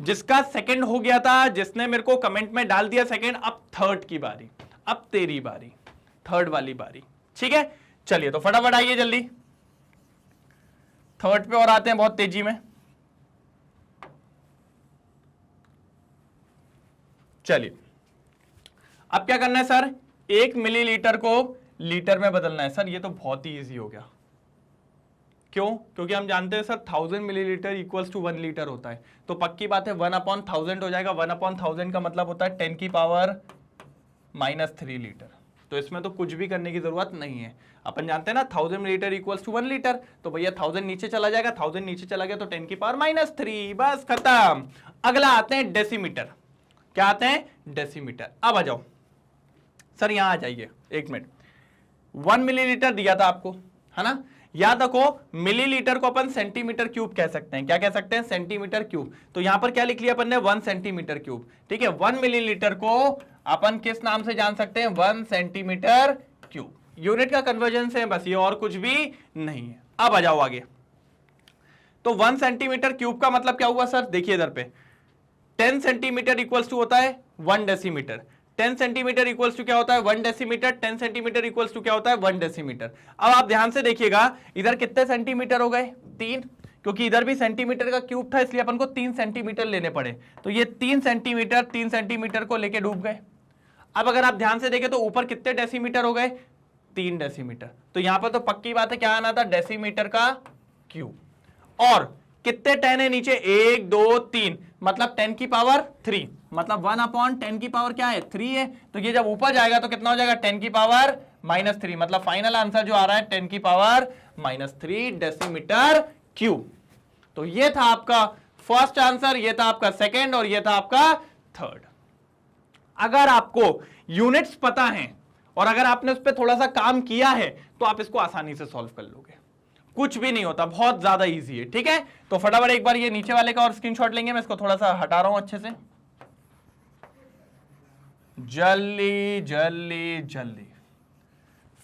जिसका सेकंड हो गया था, जिसने मेरे को कमेंट में डाल दिया सेकंड, अब थर्ड की बारी, अब तेरी बारी, थर्ड वाली बारी। ठीक है, चलिए तो फटाफट आइए जल्दी थर्ड पे और आते हैं बहुत तेजी में। चलिए अब क्या करना है सर? 1 मिलीलीटर को लीटर में बदलना है। सर ये तो बहुत ही इजी हो गया। क्यों? क्योंकि हम जानते हैं sir 1000 millilitre equals to 1 litre होता है। तो पक्की बात है 1/1000 हो जाएगा। 1/1000 का मतलब होता है 10 की पावर -3 लीटर। तो इसमें तो कुछ भी करने की जरूरत नहीं है। अपन जानते हैं ना 1000 मिलीलीटर इक्वल्स टू 1 लीटर, तो भैया 1000 नीचे चला जाएगा, 1000 नीचे चला गया तो 10 की पावर -3, बस खत्म। अगला आते हैं डेसीमीटर। क्या आते हैं? डेसीमीटर। अब आ जाओ सर, यहां आ जाइए, एक मिनट। 1 मिलीलीटर दिया था आपको, है ना? याद रखो मिलीलीटर को अपन सेंटीमीटर क्यूब कह सकते हैं। क्या कह सकते हैं? Centimetre cube. तो यहां पर क्या लिख लिया अपन ने? 1 सेंटीमीटर क्यूब। ठीक है, 1 मिलीलीटर को अपन किस नाम से जान सकते हैं? 1 सेंटीमीटर क्यूब। यूनिट का कन्वर्जन है बस, ये और कुछ भी नहीं है। अब आ जाओ आगे। तो 1 सेंटीमीटर क्यूब का मतलब क्या हुआ सर? देखिए इधर पे 10 सेंटीमीटर इक्वल्स टू होता है 1 डेसीमीटर। 10 सेंटीमीटर इक्वल्स टू क्या होता है? 1 डेसीमीटर। 10 सेंटीमीटर इक्वल्स टू क्या होता है? 1 डेसीमीटर। अब आप ध्यान से देखिएगा, इधर कितने सेंटीमीटर हो गए? 3, क्योंकि इधर भी सेंटीमीटर का क्यूब था इसलिए अपन को 3 सेंटीमीटर लेने पड़े। तो ये 3 सेंटीमीटर को लेके डूब गए। अब अगर आप ध्यान से देखें तो ऊपर कितने डेसीमीटर हो गए? 3 डेसीमीटर। तो यहां पर तो पक्की बात है, क्या आना था? डेसीमीटर का क्यूब। और कितने 10 है नीचे? 1 2 3, मतलब 10 की पावर 3, मतलब 1/10 की पावर क्या है? 3 है। तो ये जब ऊपर जाएगा तो कितना हो जाएगा? 10 की पावर -3, मतलब फाइनल आंसर जो आ रहा है 10 की पावर -3 डेसीमीटर क्यूब। तो ये था आपका फर्स्ट आंसर, ये था आपका सेकंड, और ये था आपका थर्ड। अगर आपको यूनिट्स पता है और अगर आपने उस पर थोड़ा सा काम किया है तो आप इसको आसानी से सॉल्व कर लोगे, कुछ भी नहीं होता, बहुत ज्यादा इजी है। ठीक है, तो फटाफट एक बार ये नीचे वाले का और स्क्रीनशॉट लेंगे। मैं इसको थोड़ा सा हटा रहा हूं अच्छे से, जल्दी जल्दी जल्दी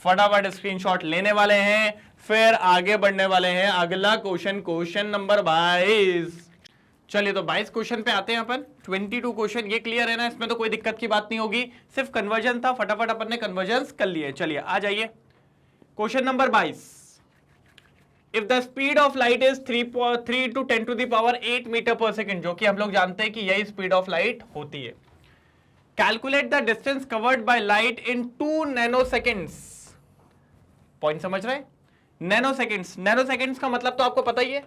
फटाफट स्क्रीनशॉट लेने वाले हैं, फिर आगे बढ़ने वाले हैं। अगला क्वेश्चन, क्वेश्चन नंबर 22। चलिए तो 22 क्वेश्चन पे आते हैं अपन। 22 क्वेश्चन, ये क्लियर है ना? इसमें तो कोई दिक्कत की बात नहीं होगी, सिर्फ कन्वर्जन था, फटाफट अपन ने कन्वर्जन कर लिए। चलिए आ जाइए, question number 22। If the speed of light is 3 into 10 to the power 8 metre per second, जो कि हम लोग जानते हैं कि यही स्पीड ऑफ लाइट होती है। Calculate the distance covered by light in 2 nanoseconds. Point समझ रहे हैं? नैनोसेकेंड्स, नैनोसेकेंड्स का मतलब तो आपको पता ही है,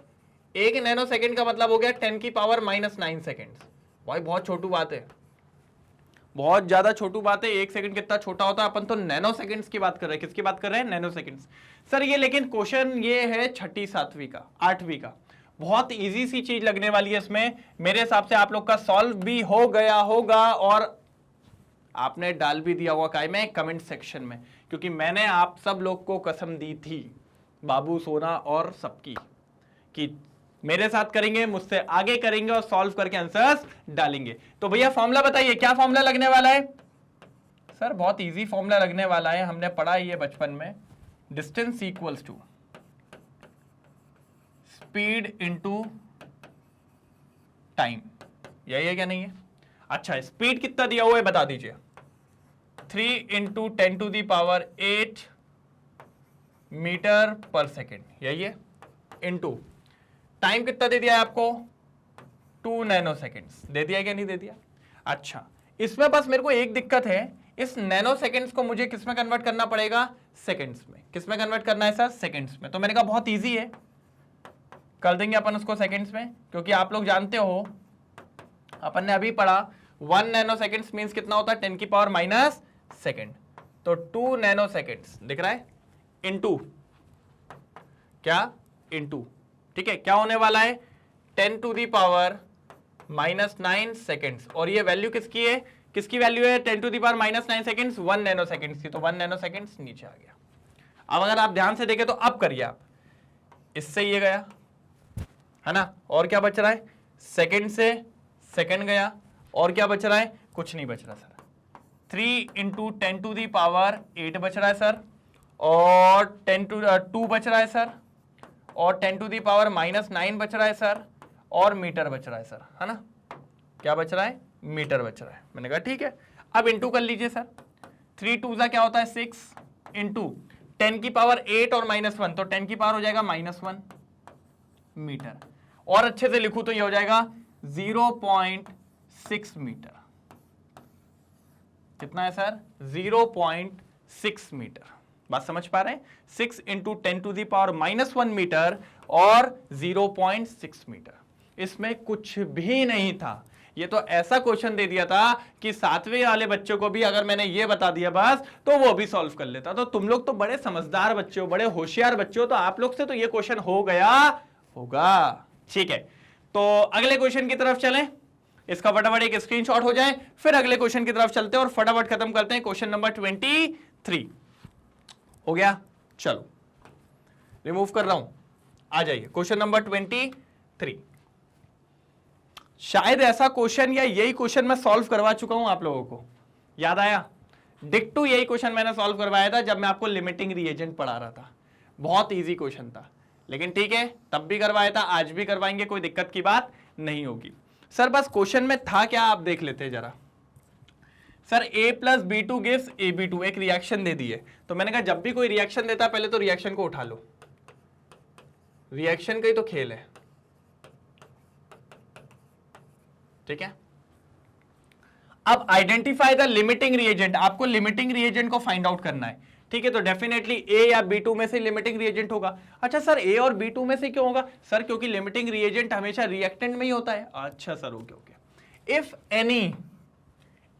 1 नैनोसेकेंड का मतलब हो गया 10 की पावर -9 सेकेंड्स। भाई बहुत छोटू बात है, बहुत ज्यादा छोटू बात है। 1 सेकंड कितना छोटा होता है? अपन तो नैनो सेकंड्स की बात कर रहे हैं। किसकी बात कर रहे हैं? Nano seconds. सर ये लेकिन क्वेश्चन ये है 6ठी 7वीं का, 8वीं का, बहुत इजी सी चीज लगने वाली है इसमें। मेरे हिसाब से आप लोग का सॉल्व भी हो गया होगा और आपने डाल भी दिया होगा काय में? कमेंट सेक्शन में, क्योंकि मैंने आप सब लोग को कसम दी थी, बाबू सोना और सबकी, कि मेरे साथ करेंगे, मुझसे आगे करेंगे और सॉल्व करके आंसर्स डालेंगे। तो भैया फॉर्मूला बताइए, क्या फॉर्मूला लगने वाला है? सर बहुत इजी फॉर्मूला लगने वाला है, हमने पढ़ा ये बचपन में। Distance equals to speed into time, यही है क्या? नहीं है? अच्छा, स्पीड कितना दिया हुआ है बता दीजिए। 3 into 10 to the power 8 metre per second, यही है। इनटू टाइम कितना दे दिया है आपको? 2 नैनो सेकेंड्स। दे दिया क्या? नहीं दे दिया? अच्छा, इसमें बस मेरे को एक दिक्कत है, इस नैनो सेकेंड्स को मुझे किस में कन्वर्ट करना पड़ेगा? सेकेंड्स में। किस में कन्वर्ट करना है सर? सेकेंड्स में। तो मैंने कहा बहुत इजी है, कर देंगे अपन उसको सेकेंड्स में, क्योंकि आप लोग जानते हो अपन ने अभी पढ़ा 1 नैनो सेकेंड्स मीन्स कितना होता है? 10 की पावर माइनस सेकेंड। तो 2 नैनो सेकेंड्स दिख रहा है, इनटू क्या? इनटू, ठीक है, क्या होने वाला है? 10 to the power -9 सेकेंड्स। और ये वैल्यू किसकी है? किसकी वैल्यू है? 10 to the power -9 seconds, 1 nano seconds की। तो 1 नैनो सेकेंड्स नीचे आ गया। अब अगर आप ध्यान से देखें तो अब करिए आप, इससे ये गया है ना, और क्या बच रहा है? सेकेंड से सेकेंड गया, और क्या बच रहा है? कुछ नहीं बच रहा sir. 3 into 10 to the power 8 बच रहा है सर, और 10 to 2 बच रहा है सर, और 10 to the power -9 बच रहा है सर, और मीटर बच रहा है सर, है ना? क्या बच रहा है? मीटर बच रहा है। मैंने कहा ठीक है, अब इंटू कर लीजिए सर। 3 2 क्या होता है? 6 इंटू 10 की पावर 8 और -1, तो 10 की पावर हो जाएगा -1 मीटर। और अच्छे से लिखूं तो ये हो जाएगा 0.6 मीटर। कितना है सर? 0.6 मीटर। बात समझ पा रहे हैं? 6 into 10 to the power -1 metre और 0.6 मीटर। इसमें कुछ भी नहीं था, ये तो ऐसा क्वेश्चन दे दिया था कि 7वीं वाले बच्चों को भी अगर मैंने ये बता दिया बस तो वो भी सॉल्व कर लेता। तो तुम लोग तो बड़े समझदार बच्चे हो, बड़े होशियार बच्चे हो, तो आप लोग से तो ये क्वेश्चन हो गया होगा। ठीक है, तो अगले क्वेश्चन की तरफ चलें, इसका फटाफट एक स्क्रीनशॉट हो जाए, फिर अगले क्वेश्चन की तरफ चलते हैं और फटाफट खत्म करते हैं। क्वेश्चन नंबर 23 हो गया, चलो रिमूव कर रहा हूं, आ जाइए क्वेश्चन नंबर 23। शायद ऐसा क्वेश्चन या यही क्वेश्चन मैं सॉल्व करवा चुका हूं आप लोगों को, याद आया? डिक्टू यही क्वेश्चन मैंने सॉल्व करवाया था जब मैं आपको लिमिटिंग रिएजेंट पढ़ा रहा था। बहुत इजी क्वेश्चन था, लेकिन ठीक है, तब भी करवाया था, आज भी करवाएंगे, कोई दिक्कत की बात नहीं होगी। सर बस क्वेश्चन में था क्या, आप देख लेते हैं जरा। Sir a plus B two gives AB2, एक रिएक्शन दे दी है। तो मैंने कहा जब भी कोई रिएक्शन देता है पहले तो रिएक्शन को उठा लो, रिएक्शन का ही तो खेल है, ठीक है। अब आइडेंटिफाई द लिमिटिंग रिएजेंट, आपको लिमिटिंग रिएजेंट को फाइंड आउट करना है, ठीक है। तो डेफिनेटली A या B2 में से लिमिटिंग रिएजेंट होगा। अच्छा सर A और B2 में से क्यों होगा? सर क्योंकि लिमिटिंग रिएजेंट हमेशा रिएक्टेंट में ही होता है। अच्छा sir, okay okay. If any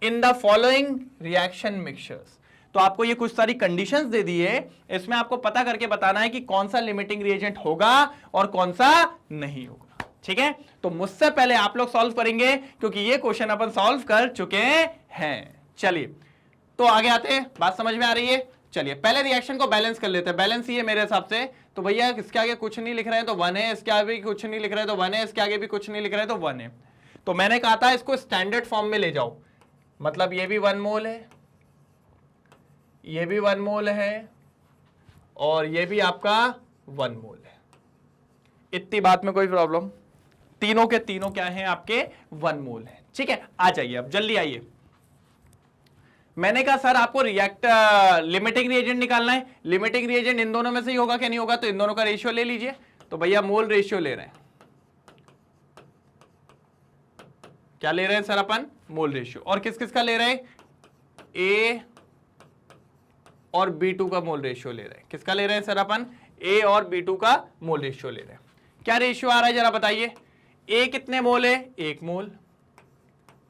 in the following reaction mixtures, तो आपको ये कुछ सारी कंडीशंस दे दी है, इसमें आपको पता करके बताना है कि कौन सा लिमिटिंग रिएजेंट होगा और कौन सा नहीं होगा, ठीक है। तो मुझसे पहले आप लोग सॉल्व करेंगे क्योंकि ये क्वेश्चन अपन सॉल्व कर चुके हैं। चलिए तो आगे आते हैं, बात समझ में आ रही है? चलिए पहले रिएक्शन को बैलेंस कर लेते हैं। बैलेंस ही है मेरे हिसाब से, तो भैया इसके आगे कुछ नहीं लिख रहे हैं तो 1 है, इसके आगे भी कुछ नहीं लिख रहे हैं तो 1 है, इसके आगे भी कुछ नहीं लिख रहे हैं तो 1 है। तो मैंने कहा था इसको स्टैंडर्ड फॉर्म में ले जाओ, मतलब ये भी 1 मोल है, ये भी 1 मोल है और ये भी आपका 1 मोल है। इतनी बात में कोई प्रॉब्लम? तीनों के तीनों क्या हैं? आपके 1 मोल है, ठीक है। आ जाइए अब जल्दी आइए। मैंने कहा सर आपको लिमिटिंग रिएजेंट निकालना है, लिमिटिंग रिएजेंट इन दोनों में से ही होगा क्या नहीं होगा? तो इन दोनों का रेशियो ले लीजिए। तो भैया मोल रेशियो ले रहे हैं, क्या ले रहे हैं सर अपन? Mole ratio. और किस किस का ले रहे हैं? A और B2 का मोल रेशियो ले रहे हैं। किसका ले रहे हैं सर अपन? A और B2 का मोल रेशियो ले रहे हैं। क्या रेशियो आ रहा है जरा बताइए? A कितने मोल है? 1 मोल,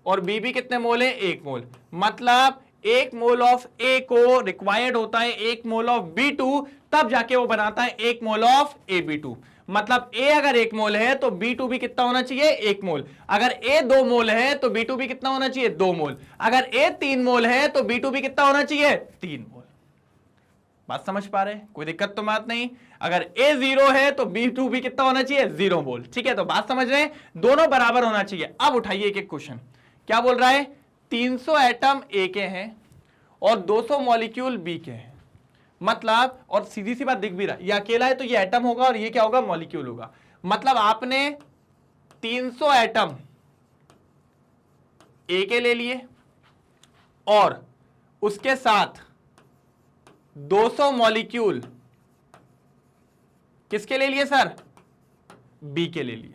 और B भी कितने मोल है? 1 मोल। मतलब 1 मोल ऑफ A को रिक्वायर्ड होता है 1 मोल ऑफ B2, तब जाके वो बनाता है 1 मोल ऑफ AB2। मतलब A अगर 1 मोल है तो B2 भी कितना होना चाहिए? 1 मोल। अगर A 2 मोल है तो B2 भी कितना होना चाहिए? 2 मोल। अगर A 3 मोल है तो B2 भी कितना होना चाहिए? 3 मोल। बात समझ पा रहे हैं? कोई दिक्कत तो बात नहीं। अगर A 0 है तो B2 भी कितना होना चाहिए? 0 मोल, ठीक है। तो बात समझ रहे हैं, दोनों बराबर होना चाहिए। अब उठाइए एक एक क्वेश्चन। क्या बोल रहा है? 300 एटम A के हैं और 200 मॉलिक्यूल B के हैं, मतलब, और सीधी सी बात दिख भी रहा है, ये अकेला है तो ये एटम होगा और ये क्या होगा? मॉलिक्यूल होगा। मतलब आपने 300 एटम A के ले लिए और उसके साथ 200 मॉलिक्यूल किसके ले लिए सर? B के ले लिए।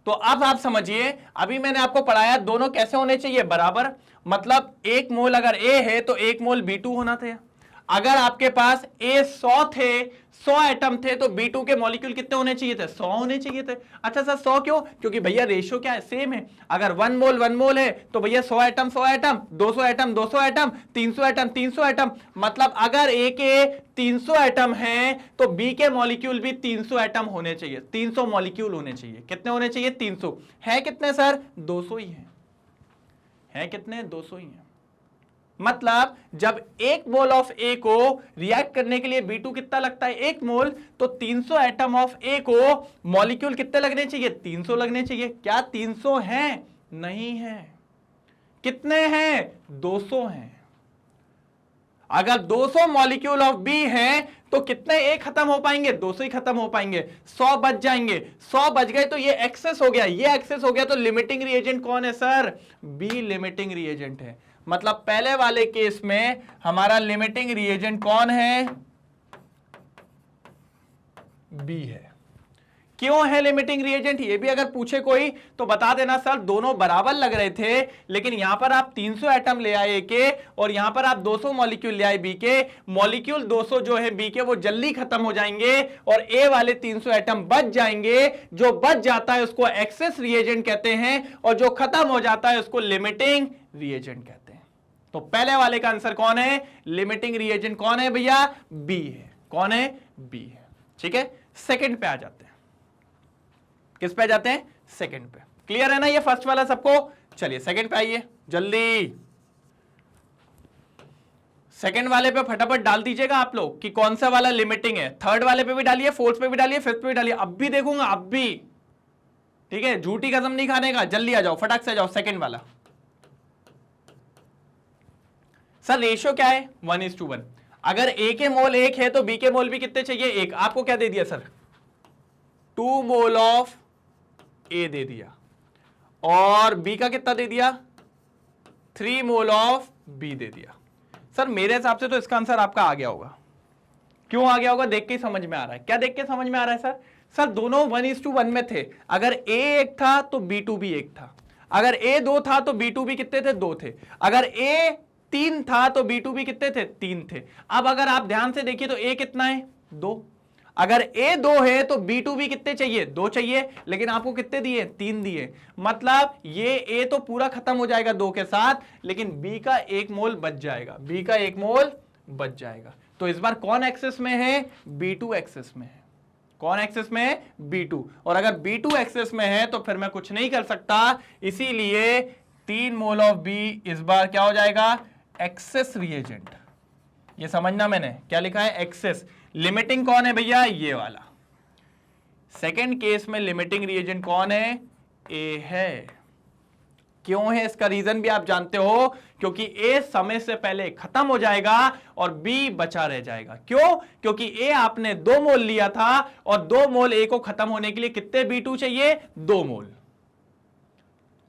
तो अब आप समझिए, अभी मैंने आपको पढ़ाया दोनों कैसे होने चाहिए? बराबर। मतलब 1 मोल अगर A है तो 1 मोल B2 होना था। अगर आपके पास A 100 थे, 100 एटम थे, तो B2 के मॉलिक्यूल कितने होने चाहिए थे? 100 होने चाहिए थे। अच्छा सर 100 क्यों? क्योंकि भैया रेशियो क्या है? सेम है। अगर 1 मोल है तो भैया 100 atom 100 atom, 200 atom 200 atom, 300 atom 300 atom. मतलब अगर A के 300 एटम हैं तो B के मॉलिक्यूल भी 300 एटम होने चाहिए, 300 मॉलिक्यूल होने चाहिए। कितने होने चाहिए? 300। है कितने सर? 200 ही है कितने? 200 ही है। मतलब जब 1 मोल ऑफ A को रिएक्ट करने के लिए B2 कितना लगता है? 1 मोल, तो 300 एटम ऑफ A को मॉलिक्यूल कितने लगने चाहिए? 300 लगने चाहिए। क्या 300 हैं? नहीं है। कितने हैं? 200 हैं। अगर 200 मॉलिक्यूल ऑफ B हैं तो कितने A खत्म हो पाएंगे? 200 ही खत्म हो पाएंगे, 100 बच जाएंगे। 100 बच गए तो ये एक्सेस हो गया, ये एक्सेस हो गया, तो लिमिटिंग रिएजेंट कौन है सर? B लिमिटिंग रिएजेंट है। मतलब पहले वाले केस में हमारा लिमिटिंग रिएजेंट कौन है? B है। क्यों है लिमिटिंग रिएजेंट, ये भी अगर पूछे कोई तो बता देना सर दोनों बराबर लग रहे थे, लेकिन यहां पर आप 300 एटम ले आए ए के और यहां पर आप 200 मॉलिक्यूल ले आए बी के। मॉलिक्यूल 200 जो है बी के वो जल्दी खत्म हो जाएंगे और ए वाले 300 एटम बच जाएंगे। जो बच जाता है उसको एक्सेस रिएजेंट कहते हैं और जो खत्म हो जाता है उसको लिमिटिंग रिएजेंट कहते हैं। तो पहले वाले का आंसर कौन है, लिमिटिंग रिएजेंट कौन है भैया, बी है। कौन है, बी है। ठीक है, सेकंड पे आ जाते हैं। किस पे जाते हैं, सेकंड पे। क्लियर है ना ये फर्स्ट वाला सबको। चलिए सेकंड पे आइए जल्दी। सेकंड वाले पे फटाफट डाल दीजिएगा आप लोग कि कौन सा वाला लिमिटिंग है। थर्ड वाले पे भी डालिए, फोर्थ पे भी डालिए, फिफ्थ पे भी डालिए। अब भी देखूंगा, अब भी। ठीक है, झूठी कसम नहीं खाने का। जल्दी आ जाओ, फटाक से आ जाओ। सेकंड वाला सर रेशियो क्या है, 1:1। अगर ए के मोल 1 है तो बी के मोल भी कितने चाहिए, 1। आपको क्या दे दिया सर, 2 मोल ऑफ ए दे दिया और बी का कितना दे दिया, 3 मोल ऑफ बी दे दिया। सर मेरे हिसाब से तो इसका आंसर आपका आ गया होगा। क्यों आ गया होगा, देख के समझ में आ रहा है। क्या देख के समझ में आ रहा है सर, सर दोनों 1:1 में थे। अगर ए 1 था तो B2 भी 1 था। अगर ए 2 था तो B2 भी कितने थे, 2 थे। अगर ए 3 था तो B2 भी कितने थे, 3 थे। अब अगर आप ध्यान से देखिए तो ए कितना है, 2। अगर ए 2 है तो B2 भी कितने चाहिए, 2 चाहिए। लेकिन आपको कितने दिए, 3 दिए। मतलब ये ए तो पूरा खत्म हो जाएगा 2 के साथ, लेकिन बी का 1 मोल बच जाएगा, बी का 1 मोल बच जाएगा। तो इस बार कौन एक्सेस में है, B2 एक्सेस में है। कौन एक्सेस में है, B2। और अगर B2 एक्सेस में है तो फिर मैं कुछ नहीं कर सकता, इसीलिए 3 मोल ऑफ बी इस बार क्या हो जाएगा, एक्सेस रिएजेंट। ये समझना, मैंने क्या लिखा है, एक्सेस। लिमिटिंग कौन है भैया, ये वाला। सेकंड केस में लिमिटिंग रिएजेंट कौन है, ए है। क्यों है, इसका रीजन भी आप जानते हो, क्योंकि ए समय से पहले खत्म हो जाएगा और बी बचा रह जाएगा। क्यों, क्योंकि ए आपने 2 मोल लिया था और 2 मोल ए को खत्म होने के लिए कितने B2 चाहिए, 2 मोल।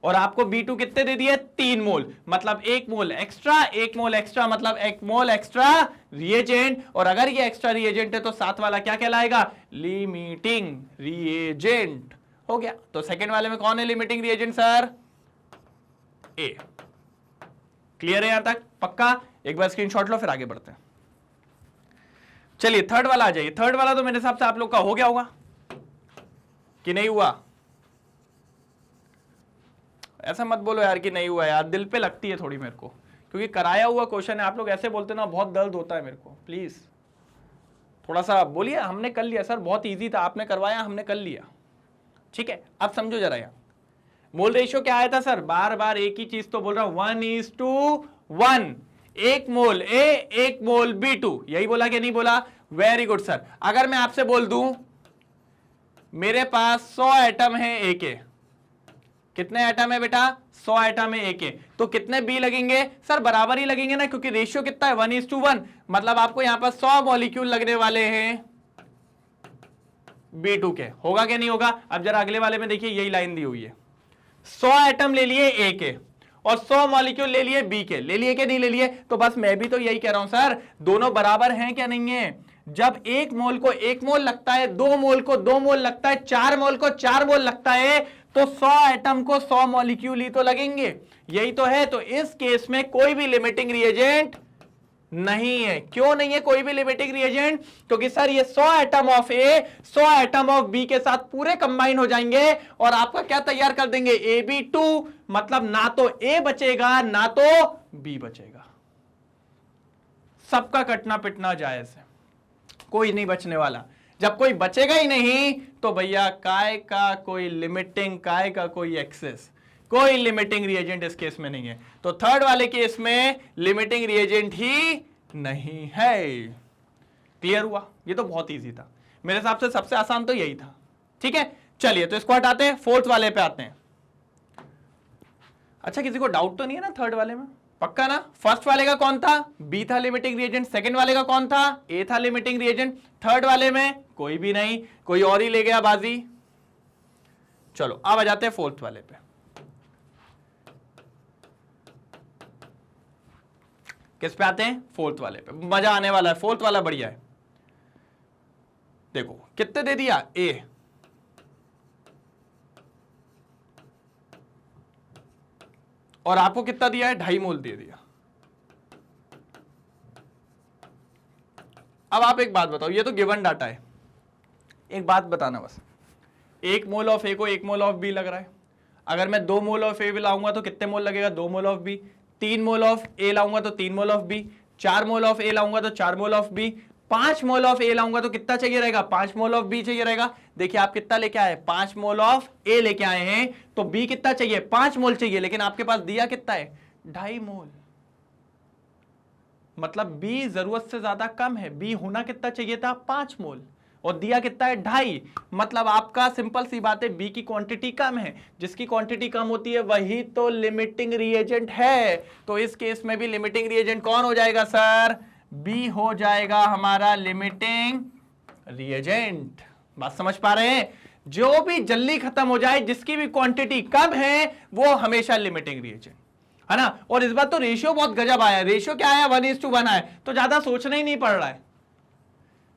और आपको B2 कितने दे दिए, 3 मोल। मतलब 1 मोल एक्स्ट्रा, 1 मोल एक्स्ट्रा मतलब 1 मोल एक्स्ट्रा रिएजेंट। और अगर ये एक्स्ट्रा रिएजेंट है तो साथ वाला क्या कहलाएगा, लिमिटिंग रिएजेंट। हो गया। तो सेकंड वाले में कौन है लिमिटिंग रिएजेंट सर, ए। क्लियर है यहां तक, पक्का। एक बार स्क्रीनशॉट लो फिर आगे बढ़ते हैं। चलिए थर्ड वाला आ जाइए। थर्ड वाला तो मेरे हिसाब से आप लोग का हो गया होगा कि नहीं हुआ। ऐसा मत बोलो यार कि नहीं हुआ यार, दिल पे लगती है थोड़ी मेरे को, क्योंकि कराया हुआ क्वेश्चन है। आप लोग ऐसे बोलते ना, बहुत दर्द होता है मेरे को। प्लीज थोड़ा सा बोलिए, हमने कर लिया सर, बहुत इजी था, आपने करवाया, हमने कर लिया। ठीक है, अब समझो जरा। यहाँ मोल रेशियो क्या आया था सर, बार बार एक ही चीज तो बोल रहा हूं, 1:1। 1 मोल ए, 1 मोल B2, यही बोला कि नहीं बोला, वेरी गुड सर। अगर मैं आपसे बोल दूं मेरे पास 100 एटम है ए के, कितने एटम है बेटा, 100 एटम है ए के, तो कितने बी लगेंगे सर, बराबर ही लगेंगे ना, क्योंकि रेशियो कितना है, 1:1। मतलब आपको यहां पर 100 मॉलिक्यूल लगने वाले हैं B2 के। होगा कि नहीं होगा। अब जरा अगले वाले में देखिए, यही लाइन दी हुई है, 100 एटम ले लिए ए के और 100 मॉलिक्यूल ले लिए बी के। ले लिए कि नहीं ले लिए, तो बस मैं भी तो यही कह रहा हूं सर, दोनों बराबर हैं क्या नहीं है। जब 1 मोल को 1 मोल लगता है, 2 मोल को 2 मोल लगता है, 4 मोल को 4 मोल लगता है, तो 100 एटम को 100 मॉलिक्यूल ही तो लगेंगे। यही तो है। तो इस केस में कोई भी लिमिटिंग रिएजेंट नहीं है। क्यों नहीं है कोई भी लिमिटिंग रिएजेंट, क्योंकि सर ये 100 atom of A 100 atom of B के साथ पूरे कंबाइन हो जाएंगे और आपका क्या तैयार कर देंगे, AB2। मतलब ना तो ए बचेगा ना तो बी बचेगा। सबका कटना पिटना जायज है, कोई नहीं बचने वाला। जब कोई बचेगा ही नहीं तो भैया काय का कोई लिमिटिंग, काय का कोई एक्सेस, कोई लिमिटिंग रिएजेंट इस केस में नहीं है। तो थर्ड वाले केस में लिमिटिंग रिएजेंट ही नहीं है। क्लियर हुआ। ये तो बहुत इजी था मेरे हिसाब से, सबसे आसान तो यही था। ठीक है, चलिए तो इसको हटाते हैं, फोर्थ वाले पे आते हैं। अच्छा, किसी को डाउट तो नहीं है ना थर्ड वाले में, पक्का ना। फर्स्ट वाले का कौन था, बी था लिमिटिंग रिएजेंट। सेकंड वाले का कौन था, ए था लिमिटिंग रिएजेंट। थर्ड वाले में कोई भी नहीं, कोई और ही ले गया बाजी। चलो अब आ जाते हैं फोर्थ वाले पे। किस पे आते हैं, फोर्थ वाले पे। मजा आने वाला है, फोर्थ वाला बढ़िया है। देखो कितने दे दिया, ए और आपको कितना दिया है, 2.5 मोल दे दिया। अब आप एक बात बताओ, ये तो गिवन डाटा है, एक बात बताना बस, 1 मोल ऑफ ए को 1 मोल ऑफ बी लग रहा है। अगर मैं 2 मोल ऑफ ए लाऊंगा तो कितने मोल लगेगा, 2 mole of B. 3 mole of A लाऊंगा तो 3 mole of B. 4 mole of A लाऊंगा तो 4 mole of B. 5 mole of A लाऊंगा तो कितना चाहिए रहेगा, 5 मोल ऑफ बी चाहिए रहेगा। देखिए आप कितना लेके आए, 5 मोल ऑफ ए लेके आए हैं, तो बी कितना चाहिए, 5 मोल चाहिए, लेकिन आपके पास दिया कितना है, 2.5 मोल। मतलब बी जरूरत से ज्यादा कम है, बी होना कितना चाहिए था, 5 मोल, और दिया कितना है, 2.5। मतलब आपका सिंपल सी बात है, बी की क्वांटिटी कम है, जिसकी क्वांटिटी कम होती है वही तो लिमिटिंग रिएजेंट है। तो इस केस में भी लिमिटिंग रिएजेंट कौन हो जाएगा सर, बी हो जाएगा हमारा लिमिटिंग रिएजेंट। बात समझ पा रहे हैं, जो भी जल्दी खत्म हो जाए, जिसकी भी क्वांटिटी कम है, वो हमेशा लिमिटिंग रिएजेंट है ना। और इस बार तो रेशियो बहुत गजब आया है, रेशियो क्या आया, 1:1 आया, तो ज्यादा सोचना ही नहीं पड़ रहा है,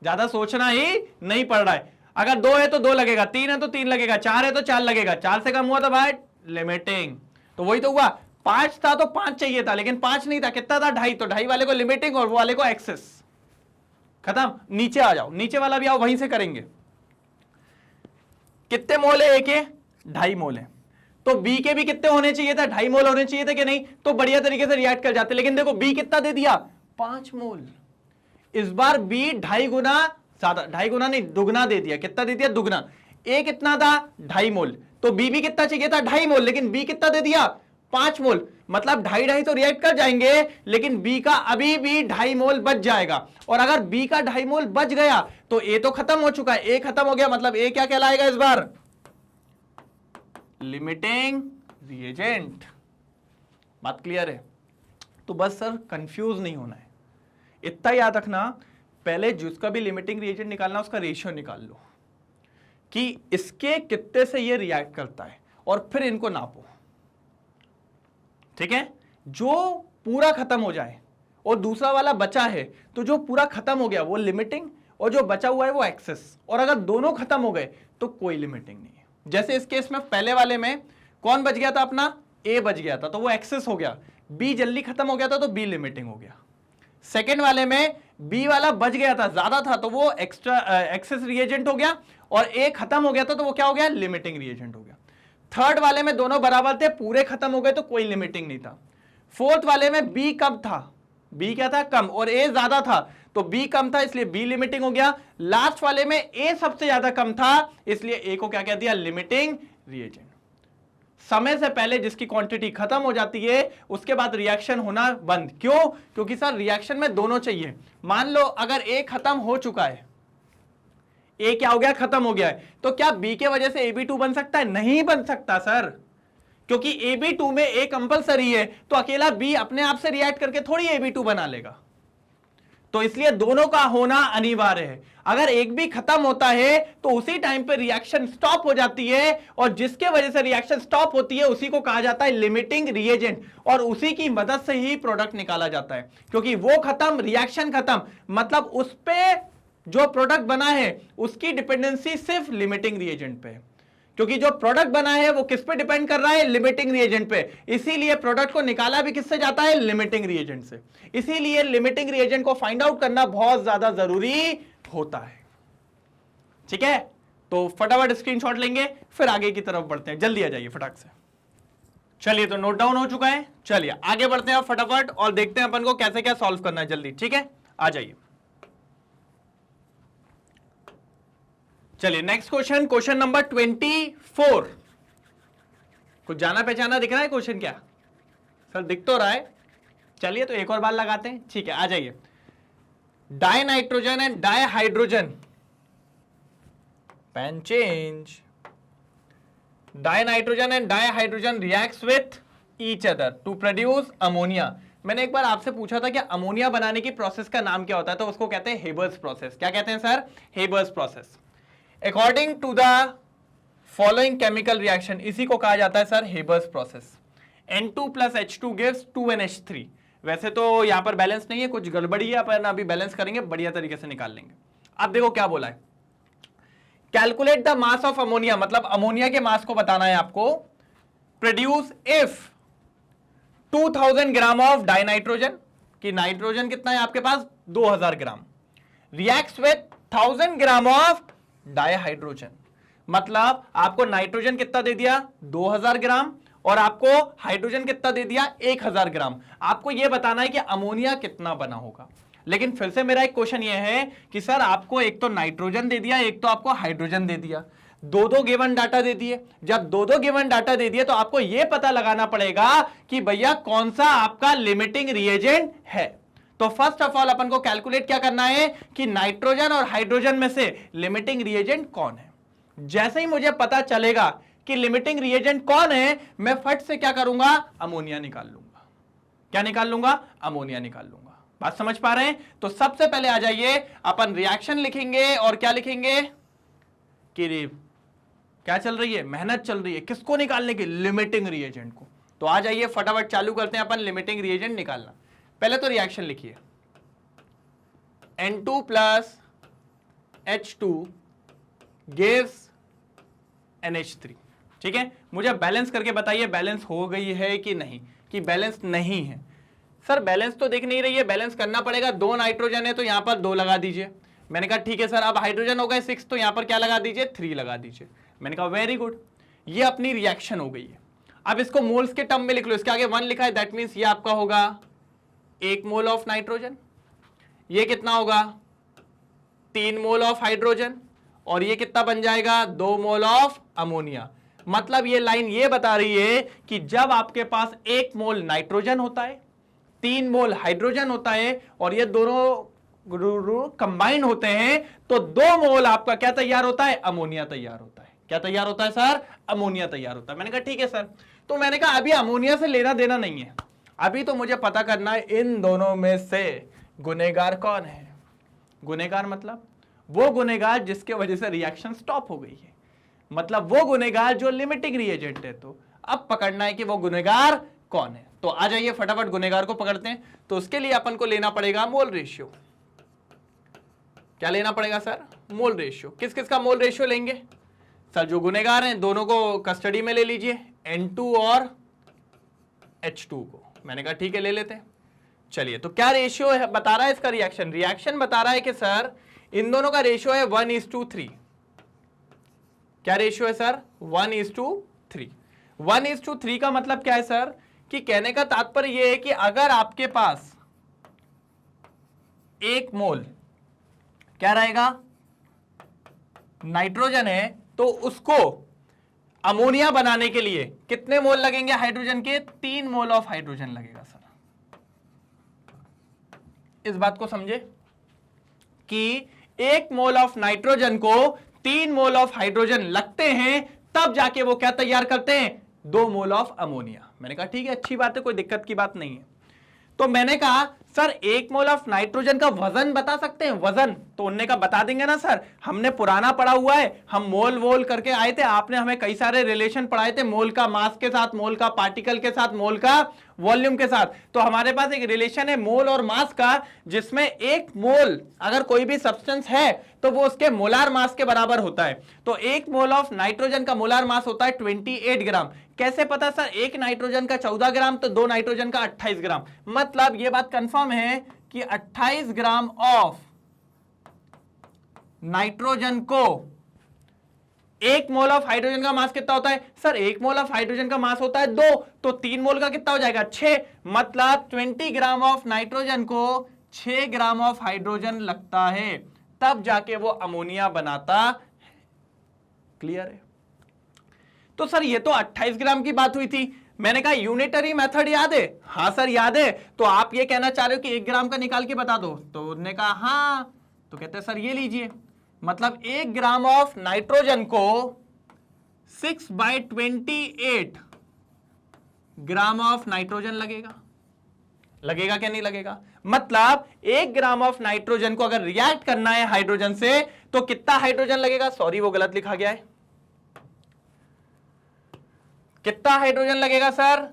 ज्यादा सोचना ही नहीं पड़ रहा है। अगर 2 है तो 2 लगेगा, 3 है तो 3 लगेगा, 4 है तो 4 लगेगा, 4 से कम हुआ तो भाई लिमिटिंग। तो वही तो हुआ, 5 था तो 5 चाहिए था, लेकिन 5 नहीं था, कितना था, 2.5, तो 2.5 वाले को लिमिटिंग और वो वाले को एक्सेस। खत्म। नीचे आ जाओ, नीचे वाला भी आओ, वहीं से करेंगे। कितने मोल है, एक है 2.5 मोल है, तो बी के भी कितने होने चाहिए था, 2.5 मोल होने चाहिए थे कि नहीं, तो बढ़िया तरीके से रिएक्ट कर जाते। लेकिन देखो बी कितना दे दिया, 5 मोल। इस बार बी 2.5 गुना ज्यादा, 2.5 गुना नहीं, दुगना दे दिया। कितना दे दिया, दुगना। ए कितना था, 2.5 मोल, तो बी भी कितना चाहिए था, 2.5 मोल, लेकिन बी कितना दे दिया, 5 मोल। मतलब 2.5 तो रिएक्ट कर जाएंगे, लेकिन बी का अभी भी 2.5 मोल बच जाएगा। और अगर बी का 2.5 मोल बच गया तो ए तो खत्म हो चुका है, ए खत्म हो गया, मतलब ए क्या कहलाएगा इस बार, लिमिटिंग रिएजेंट। बात क्लियर है। तो बस सर कंफ्यूज नहीं होना है, इतना याद रखना, पहले जिसका भी लिमिटिंग रिएजेंट निकालना उसका रेशियो निकाल लो कि इसके कितने से ये रिएक्ट करता है, और फिर इनको नापो। ठीक है, जो पूरा खत्म हो जाए और दूसरा वाला बचा है, तो जो पूरा खत्म हो गया वो लिमिटिंग, और जो बचा हुआ है वो एक्सेस। और अगर दोनों खत्म हो गए तो कोई लिमिटिंग नहीं है। जैसे इस केस में पहले वाले में कौन बच गया था, अपना ए बच गया था, तो वो एक्सेस हो गया। बी जल्दी खत्म हो गया था तो बी लिमिटिंग हो गया। सेकेंड वाले में बी वाला बच गया था, ज्यादा था, तो वो एक्स्ट्रा एक्सेस रिएजेंट हो गया, और ए खत्म हो गया था तो वो क्या हो गया, लिमिटिंग रिएजेंट हो गया। थर्ड वाले में दोनों बराबर थे, पूरे खत्म हो गए तो कोई लिमिटिंग नहीं था। फोर्थ वाले में बी कम था, बी क्या था, कम, और ए ज्यादा था, तो बी कम था इसलिए बी लिमिटिंग हो गया। लास्ट वाले में ए सबसे ज्यादा कम था, इसलिए ए को क्या कह दिया, लिमिटिंग रिएजेंट। समय से पहले जिसकी क्वांटिटी खत्म हो जाती है उसके बाद रिएक्शन होना बंद। क्यों, क्योंकि सर रिएक्शन में दोनों चाहिए। मान लो अगर ए खत्म हो चुका है, ए क्या हो गया, खत्म हो गया है, तो क्या बी के वजह से AB2 बन सकता है, नहीं बन सकता सर, क्योंकि AB2 में ए कंपलसरी है, तो अकेला बी अपने आप से रिएक्ट करके थोड़ी AB2 बना लेगा। तो इसलिए दोनों का होना अनिवार्य है। अगर एक भी खत्म होता है तो उसी टाइम पे रिएक्शन स्टॉप हो जाती है, और जिसके वजह से रिएक्शन स्टॉप होती है उसी को कहा जाता है लिमिटिंग रिएजेंट, और उसी की मदद से ही प्रोडक्ट निकाला जाता है। क्योंकि वो खत्म, रिएक्शन खत्म, मतलब उस पे जो प्रोडक्ट बना है उसकी डिपेंडेंसी सिर्फ लिमिटिंग रिएजेंट पे है, क्योंकि जो प्रोडक्ट बना है वो किस पे डिपेंड कर रहा है, लिमिटिंग रिएजेंट पे। इसीलिए प्रोडक्ट को निकाला भी किससे जाता है, लिमिटिंग रिएजेंट से। इसीलिए लिमिटिंग रिएजेंट को फाइंड आउट करना बहुत ज्यादा जरूरी होता है। ठीक है, तो फटाफट स्क्रीनशॉट लेंगे, फिर आगे की तरफ बढ़ते हैं। जल्दी आ जाइए फटाक से। चलिए, तो नोट डाउन हो चुका है, चलिए आगे बढ़ते हैं फटाफट और देखते हैं अपन को कैसे क्या सॉल्व करना है जल्दी। ठीक है, आ जाइए। चलिए नेक्स्ट क्वेश्चन, क्वेश्चन नंबर 24। कुछ जाना पहचाना दिख रहा है क्वेश्चन, क्या सर दिख तो रहा है? चलिए तो एक और बार लगाते हैं। ठीक है, आ जाइए। Dinitrogen and dihydrogen, pen change. Dinitrogen and dihydrogen reacts with each other to produce ammonia. मैंने एक बार आपसे पूछा था कि अमोनिया बनाने की प्रोसेस का नाम क्या होता है, तो उसको कहते हैं हेबर्स प्रोसेस। क्या कहते हैं sir? Haber's process. According to the following chemical reaction, इसी को कहा जाता है sir Haber's process. N2 + H2 gives 2NH3। वैसे तो यहां पर बैलेंस नहीं है, कुछ गड़बड़ी है, अपन अभी बैलेंस करेंगे, बढ़िया तरीके से निकाल लेंगे। अब देखो क्या बोला है, calculate the mass of ammonia, मतलब अमोनिया के मास को बताना है आपको। Produce if 2000 gram of dinitrogen, कि नाइट्रोजन कितना है आपके पास 2000 gram, reacts with 1000 gram of dihydrogen. मतलब आपको नाइट्रोजन कितना दे दिया 2000 ग्राम और आपको हाइड्रोजन कितना दे दिया 1000 ग्राम। आपको यह बताना है कि अमोनिया कितना बना होगा। लेकिन फिर से मेरा एक क्वेश्चन यह है कि सर आपको एक तो नाइट्रोजन दे दिया, एक तो आपको हाइड्रोजन दे दिया, दो गिवन डाटा दे दिए। जब दो गिवन डाटा दे दिए तो आपको यह पता लगाना पड़ेगा कि भैया कौन सा आपका लिमिटिंग रिएजेंट है। तो फर्स्ट ऑफ ऑल अपन को कैलकुलेट क्या करना है कि नाइट्रोजन और हाइड्रोजन में से लिमिटिंग रिएजेंट कौन है। जैसे ही मुझे पता चलेगा कि लिमिटिंग रिएजेंट कौन है, मैं फट से क्या करूंगा, अमोनिया निकाल लूंगा। क्या निकाल लूंगा, अमोनिया निकाल लूंगा। बात समझ पा रहे हैं? तो सबसे पहले आ जाइए, अपन रिएक्शन लिखेंगे और क्या लिखेंगे कि क्या चल रही है, मेहनत चल रही है किसको निकालने की, लिमिटिंग रिएजेंट को। तो आ जाइए फटाफट चालू करते हैं अपन लिमिटिंग रिएजेंट निकालना। पहले तो रिएक्शन लिखिए, N2 plus H2 gives NH3। ठीक है, मुझे बैलेंस करके बताइए बैलेंस हो गई है कि नहीं, कि बैलेंस नहीं है। सर बैलेंस तो दिख नहीं रही है, बैलेंस करना पड़ेगा। 2 नाइट्रोजन है तो यहां पर 2 लगा दीजिए। मैंने कहा ठीक है सर। अब हाइड्रोजन हो गए 6 तो यहां पर क्या लगा दीजिए, 3 लगा दीजिए। मैंने कहा वेरी गुड, ये अपनी रिएक्शन हो गई है। अब इसको मोल्स के टर्म में लिख लो, इसके आगे 1 लिखा है, दैट मीन्स ये आपका होगा 1 मोल ऑफ नाइट्रोजन, ये कितना होगा 3 मोल ऑफ हाइड्रोजन, और ये कितना बन जाएगा 2 मोल ऑफ अमोनिया। मतलब ये लाइन ये बता रही है कि जब आपके पास 1 मोल नाइट्रोजन होता है, 3 मोल हाइड्रोजन होता है और ये दोनों कंबाइन होते हैं तो 2 मोल आपका क्या तैयार होता है, अमोनिया तैयार होता है। क्या तैयार होता है सर, अमोनिया तैयार होता है। मैंने कहा ठीक है सर। तो मैंने कहा अभी अमोनिया से लेना देना नहीं है, अभी तो मुझे पता करना है इन दोनों में से गुनहगार कौन है। गुनहगार मतलब वो गुनहगार जिसके वजह से रिएक्शन स्टॉप हो गई है, मतलब वो गुनहगार जो लिमिटिंग रिएजेंट है। तो अब पकड़ना है कि वो गुनहगार कौन है। तो आ जाइए फटाफट गुनहगार को पकड़ते हैं। तो उसके लिए अपन को लेना पड़ेगा मोल रेशियो। क्या लेना पड़ेगा सर, मोल रेशियो। किस किस का मोल रेशियो लेंगे सर, जो गुनहगार हैं दोनों को कस्टडी में ले लीजिए, N2 और H2 को। मैंने कहा ठीक है ले लेते हैं। चलिए तो क्या रेशियो है बता रहा है इसका, रिएक्शन बता रहा है कि सर इन दोनों का रेशियो है 1:3। क्या रेशियो है सर, 1:3। 1:3 का मतलब क्या है सर, कि कहने का तात्पर्य यह है कि अगर आपके पास 1 मोल क्या रहेगा नाइट्रोजन है तो उसको अमोनिया बनाने के लिए कितने मोल लगेंगे हाइड्रोजन के, 3 मोल ऑफ हाइड्रोजन लगेगा सर। इस बात को समझे कि 1 मोल ऑफ नाइट्रोजन को 3 मोल ऑफ हाइड्रोजन लगते हैं, तब जाके वो क्या तैयार करते हैं, 2 मोल ऑफ अमोनिया। मैंने कहा ठीक है अच्छी बात है, कोई दिक्कत की बात नहीं है। तो मैंने कहा सर 1 मोल ऑफ नाइट्रोजन का वजन बता सकते हैं, वजन? तो उन्होंने कहा बता देंगे ना सर, हमने पुराना पढ़ा हुआ है, हम मोल वोल करके आए थे, आपने हमें कई सारे रिलेशन पढ़ाए थे, मोल का मास के साथ, मोल का पार्टिकल के साथ, मोल का वॉल्यूम के साथ। तो हमारे पास एक रिलेशन है मोल और मास का, जिसमें 1 मोल अगर कोई भी सब्सटेंस है तो वो उसके मोलार मास के बराबर होता है। तो 1 मोल ऑफ नाइट्रोजन का मोलार मास होता है 28 ग्राम। कैसे पता सर, 1 नाइट्रोजन का 14 ग्राम तो 2 नाइट्रोजन का 28 ग्राम। मतलब ये बात कंफर्म है कि 28 ग्राम ऑफ नाइट्रोजन को 1 मोल ऑफ हाइड्रोजन का मास कितना होता है सर, 1 मोल ऑफ हाइड्रोजन का मास होता है 2, तो 3 मोल का कितना हो जाएगा 6। मतलब 20 ग्राम ऑफ नाइट्रोजन को 6 ग्राम ऑफ हाइड्रोजन लगता है, तब जाके वो अमोनिया बनाता है। क्लियर है? तो सर ये तो 28 ग्राम की बात हुई थी। मैंने कहा यूनिटरी मेथड याद है? हाँ सर याद है। तो आप ये कहना चाह रहे हो कि 1 ग्राम का निकाल के बता दो? तो उन्होंने कहा हाँ। तो कहते हैं सर ये लीजिए, मतलब 1 ग्राम ऑफ नाइट्रोजन को 6/28 ग्राम ऑफ नाइट्रोजन लगेगा। लगेगा क्या नहीं लगेगा? मतलब 1 ग्राम ऑफ नाइट्रोजन को अगर रिएक्ट करना है हाइड्रोजन से तो कितना हाइड्रोजन लगेगा? सॉरी वो गलत लिखा गया है। कितना हाइड्रोजन लगेगा सर?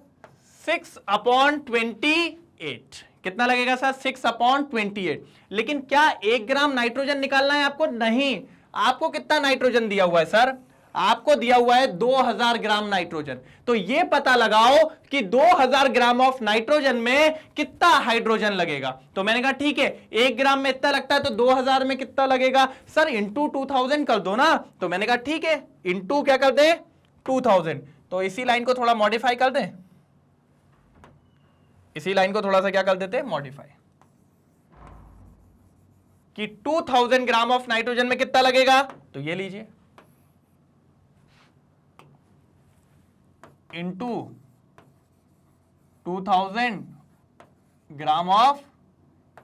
6/28। कितना लगेगा सर? 6/28। लेकिन क्या 1 ग्राम नाइट्रोजन निकालना है आपको? नहीं। आपको कितना नाइट्रोजन दिया हुआ है सर? आपको दिया हुआ है 2000 ग्राम नाइट्रोजन, तो ये पता लगाओ कि 2000 ग्राम ऑफ नाइट्रोजन में कितना हाइड्रोजन लगेगा। तो मैंने कहा ठीक है, 1 ग्राम में इतना लगता है तो 2000 में कितना लगेगा सर, इंटू 2000 कर दो ना। तो मैंने कहा ठीक है, इंटू क्या कर दे 2000। तो इसी लाइन को थोड़ा मॉडिफाई कर दें, इसी लाइन को थोड़ा सा क्या कर देते मॉडिफाई, कि 2000 ग्राम ऑफ नाइट्रोजन में कितना लगेगा। तो ये लीजिए इंटू 2000 ग्राम ऑफ,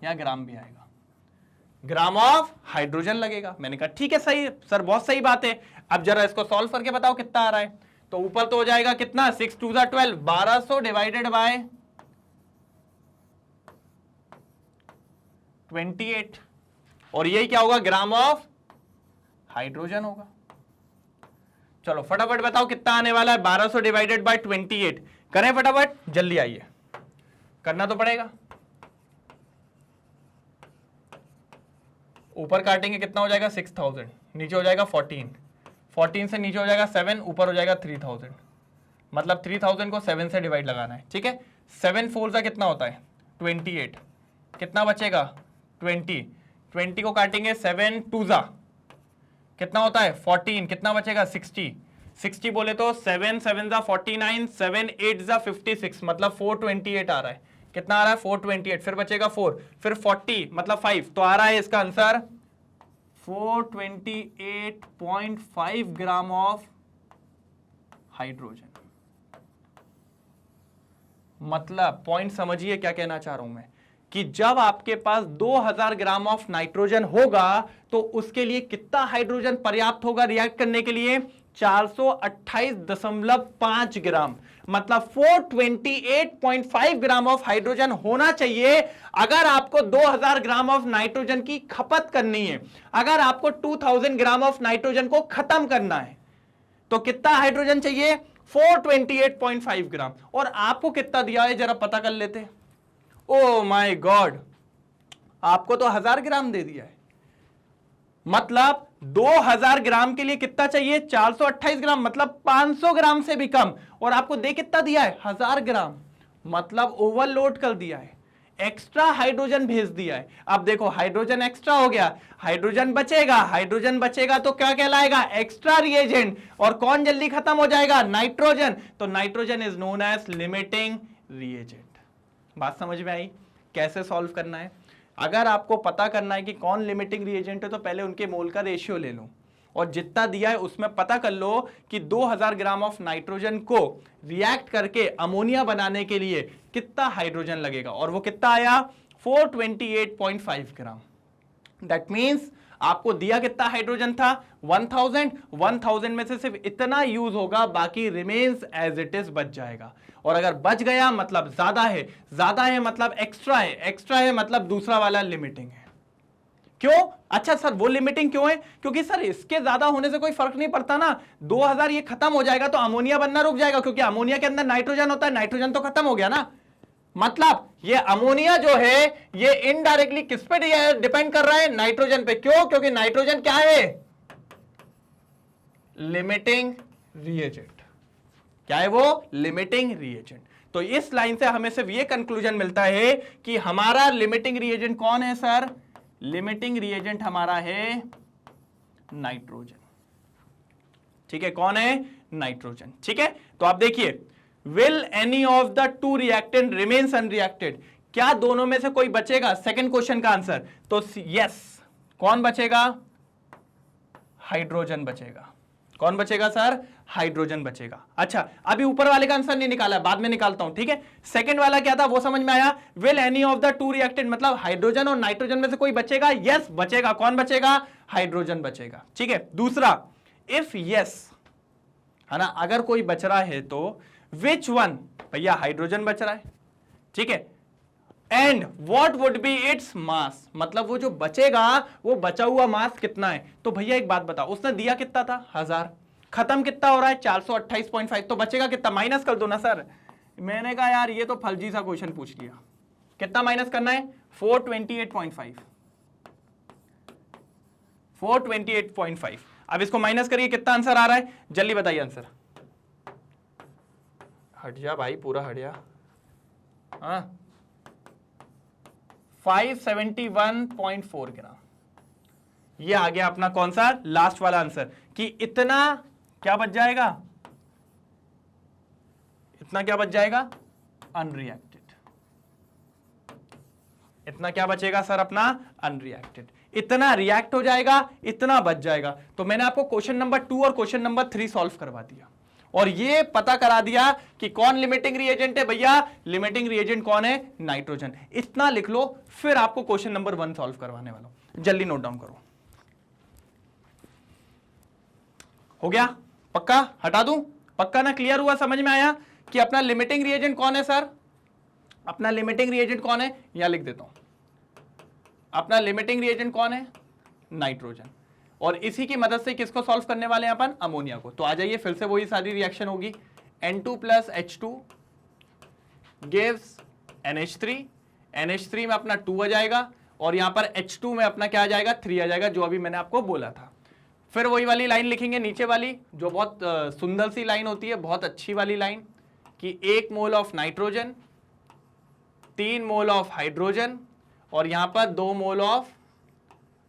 या ग्राम भी आएगा, ग्राम ऑफ हाइड्रोजन लगेगा। मैंने कहा ठीक है, सही सर, बहुत सही बात है। अब जरा इसको सॉल्व करके बताओ कितना आ रहा है। तो ऊपर तो हो जाएगा कितना, 6 2 12, 1200 डिवाइडेड बाय 28, और यही क्या होगा, ग्राम ऑफ हाइड्रोजन होगा। चलो फटाफट बताओ कितना आने वाला है, 1200 डिवाइडेड बाय 28 करें फटाफट, जल्दी आइए, करना तो पड़ेगा। ऊपर काटेंगे कितना हो जाएगा 6000, नीचे हो जाएगा 14 से नीचे हो जाएगा 7, ऊपर हो जाएगा 3000, मतलब 3000 को 7 से डिवाइड लगाना है, ठीक है। 7 4 सा कितना होता है 28, कितना बचेगा 20 को काटेंगे 7 2 सा कितना होता है 14, कितना बचेगा 60 बोले तो 7 7 सा 49, 7 8 सा 56, मतलब 428 आ रहा है। कितना आ रहा है 428, फिर बचेगा 4, फिर 40 मतलब 5, तो आ रहा है इसका आंसर 428.5 ग्राम ऑफ हाइड्रोजन। मतलब पॉइंट समझिए क्या कहना चाह रहा हूं मैं, कि जब आपके पास 2000 ग्राम ऑफ नाइट्रोजन होगा तो उसके लिए कितना हाइड्रोजन पर्याप्त होगा रिएक्ट करने के लिए, 428.5 ग्राम, मतलब 428.5 ग्राम ऑफ हाइड्रोजन होना चाहिए अगर आपको 2000 ग्राम ऑफ नाइट्रोजन की खपत करनी है। अगर आपको 2000 ग्राम ऑफ नाइट्रोजन को खत्म करना है तो कितना हाइड्रोजन चाहिए, 428.5 ग्राम। और आपको कितना दिया है जरा पता कर लेते। ओ माय गॉड, आपको तो 1000 ग्राम दे दिया है, मतलब 2000 ग्राम के लिए कितना चाहिए 428 ग्राम, मतलब 500 ग्राम से भी कम, और आपको दे कितना दिया है 1000 ग्राम, मतलब ओवरलोड कर दिया है, एक्स्ट्रा हाइड्रोजन भेज दिया है। अब देखो हाइड्रोजन एक्स्ट्रा हो गया, हाइड्रोजन बचेगा तो क्या कहलाएगा, एक्स्ट्रा रिएजेंट, और कौन जल्दी खत्म हो जाएगा, नाइट्रोजन। तो nitrogen is known as limiting reagent. बात समझ में आई कैसे सॉल्व करना है। अगर आपको पता करना है कि कौन लिमिटिंग रिएजेंट है तो पहले उनके मोल का रेशियो ले लो, और जितना दिया है उसमें पता कर लो कि 2000 ग्राम ऑफ नाइट्रोजन को रिएक्ट करके अमोनिया बनाने के लिए कितना हाइड्रोजन लगेगा, और वो कितना आया 428.5 ग्राम। दैट मीन्स आपको दिया कितना हाइड्रोजन था 1000 में से सिर्फ इतना यूज होगा, बाकी रिमेन्स एज इट इज बच जाएगा। और अगर बच गया मतलब ज्यादा है मतलब एक्स्ट्रा है मतलब दूसरा वाला लिमिटिंग है। क्यों, अच्छा सर वो लिमिटिंग क्यों है, क्योंकि सर इसके ज्यादा होने से कोई फर्क नहीं पड़ता ना, 2000 ये खत्म हो जाएगा तो अमोनिया बनना रुक जाएगा, क्योंकि अमोनिया के अंदर नाइट्रोजन होता है, नाइट्रोजन तो खत्म हो गया ना। मतलब ये अमोनिया जो है ये इनडायरेक्टली किस पे डिपेंड कर रहा है, नाइट्रोजन पे। क्यों, क्योंकि नाइट्रोजन क्या है, लिमिटिंग रिएजेंट। क्या है वो, लिमिटिंग रिएजेंट। तो इस लाइन से हमें सिर्फ ये कंक्लूजन मिलता है कि हमारा लिमिटिंग रिएजेंट कौन है सर, लिमिटिंग रिएजेंट हमारा है नाइट्रोजन। ठीक है, कौन है, नाइट्रोजन। ठीक है, तो आप देखिए, will any of the two reactant remains unreacted, क्या दोनों में से कोई बचेगा, सेकंड क्वेश्चन का आंसर। तो यस, कौन बचेगा, हाइड्रोजन बचेगा। कौन बचेगा सर, हाइड्रोजन बचेगा। अच्छा, अभी ऊपर वाले का आंसर नहीं निकाला, बाद में निकालता हूं, ठीक है। सेकंड वाला क्या था वो समझ में आया, will any of the two reactant, मतलब हाइड्रोजन और नाइट्रोजन में से कोई बचेगा, यस बचेगा। कौन बचेगा, हाइड्रोजन बचेगा। ठीक है, दूसरा इफ यस, है ना, अगर कोई बच रहा है तो विच वन, भैया हाइड्रोजन बच रहा है, ठीक है, and what would be its mass, मतलब वो जो बचेगा वो बचा हुआ मास कितना है। तो भैया एक बात बताओ, उसने दिया कितना था 1000, खत्म कितना हो रहा है 428.5, तो बचेगा कितना, माइनस कर दो ना सर। मैंने कहा यार ये तो फर्जी सा क्वेश्चन पूछ लिया, कितना माइनस करना है 428.5, अब इसको माइनस करिए, कितना आंसर आ रहा है, जल्दी बताइए आंसर। हट जा भाई, पूरा हट जा। हाँ, 571.4 ग्राम। ये आ गया अपना कौन सा लास्ट वाला आंसर, कि इतना क्या बच जाएगा, इतना क्या बच जाएगा, अनरिएक्टेड। इतना क्या बचेगा सर अपना, अनरिएक्टेड। इतना रिएक्ट हो जाएगा, इतना बच जाएगा। तो मैंने आपको क्वेश्चन नंबर 2 और क्वेश्चन नंबर 3 सॉल्व करवा दिया और ये पता करा दिया कि कौन लिमिटिंग रिएजेंट है। भैया लिमिटिंग रिएजेंट कौन है, नाइट्रोजन। इतना लिख लो, फिर आपको क्वेश्चन नंबर 1 सॉल्व करवाने वाला हूं। जल्दी नोट डाउन करो। हो गया पक्का, हटा दूं, पक्का ना, क्लियर हुआ, समझ में आया कि अपना लिमिटिंग रिएजेंट कौन है सर, अपना लिमिटिंग रिएजेंट कौन है, यहां लिख देता हूं, अपना लिमिटिंग रिएजेंट कौन है, नाइट्रोजन। और इसी की मदद से किसको सॉल्व करने वाले हैं अपन, अमोनिया को। तो आ जाइए, फिर से वही सारी रिएक्शन होगी। N2 + H2 gives NH3, NH3 में अपना 2 आ जाएगा और यहां पर H2 में अपना क्या आ जाएगा, 3 आ जाएगा, जो अभी मैंने आपको बोला था। फिर वही वाली लाइन लिखेंगे नीचे वाली, जो बहुत सुंदर सी लाइन होती है, बहुत अच्छी वाली लाइन, कि 1 mole of nitrogen, 3 mole of hydrogen और यहां पर 2 मोल ऑफ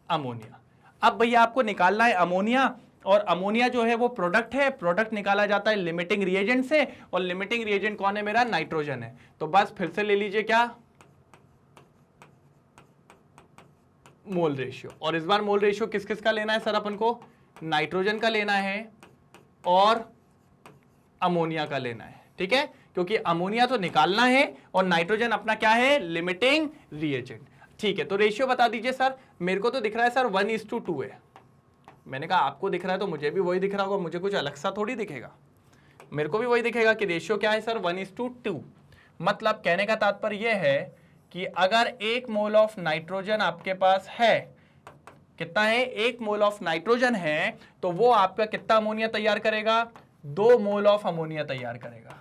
अमोनिया। अब भैया आपको निकालना है अमोनिया, और अमोनिया जो है वो प्रोडक्ट है, प्रोडक्ट निकाला जाता है लिमिटिंग रिएजेंट से, और लिमिटिंग रिएजेंट कौन है मेरा, नाइट्रोजन है। तो बस फिर से ले लीजिए क्या, मोल रेशियो। और इस बार मोल रेशियो किस किस का लेना है सर अपन को, नाइट्रोजन का लेना है और अमोनिया का लेना है, ठीक है, क्योंकि अमोनिया तो निकालना है और नाइट्रोजन अपना क्या है, लिमिटिंग रिएजेंट। ठीक है, तो रेशियो बता दीजिए सर। मेरे को तो दिख रहा है सर 1:2 है। मैंने कहा आपको दिख रहा है तो मुझे भी वही दिख रहा होगा, मुझे कुछ अलग सा थोड़ी दिखेगा, मेरे को भी वही दिखेगा कि रेशियो क्या है सर, 1:2। मतलब कहने का तात्पर्य यह है कि अगर 1 मोल ऑफ नाइट्रोजन आपके पास है, कितना है, 1 मोल ऑफ नाइट्रोजन है, तो वो आपका कितना अमोनिया तैयार करेगा, 2 मोल ऑफ अमोनिया तैयार करेगा।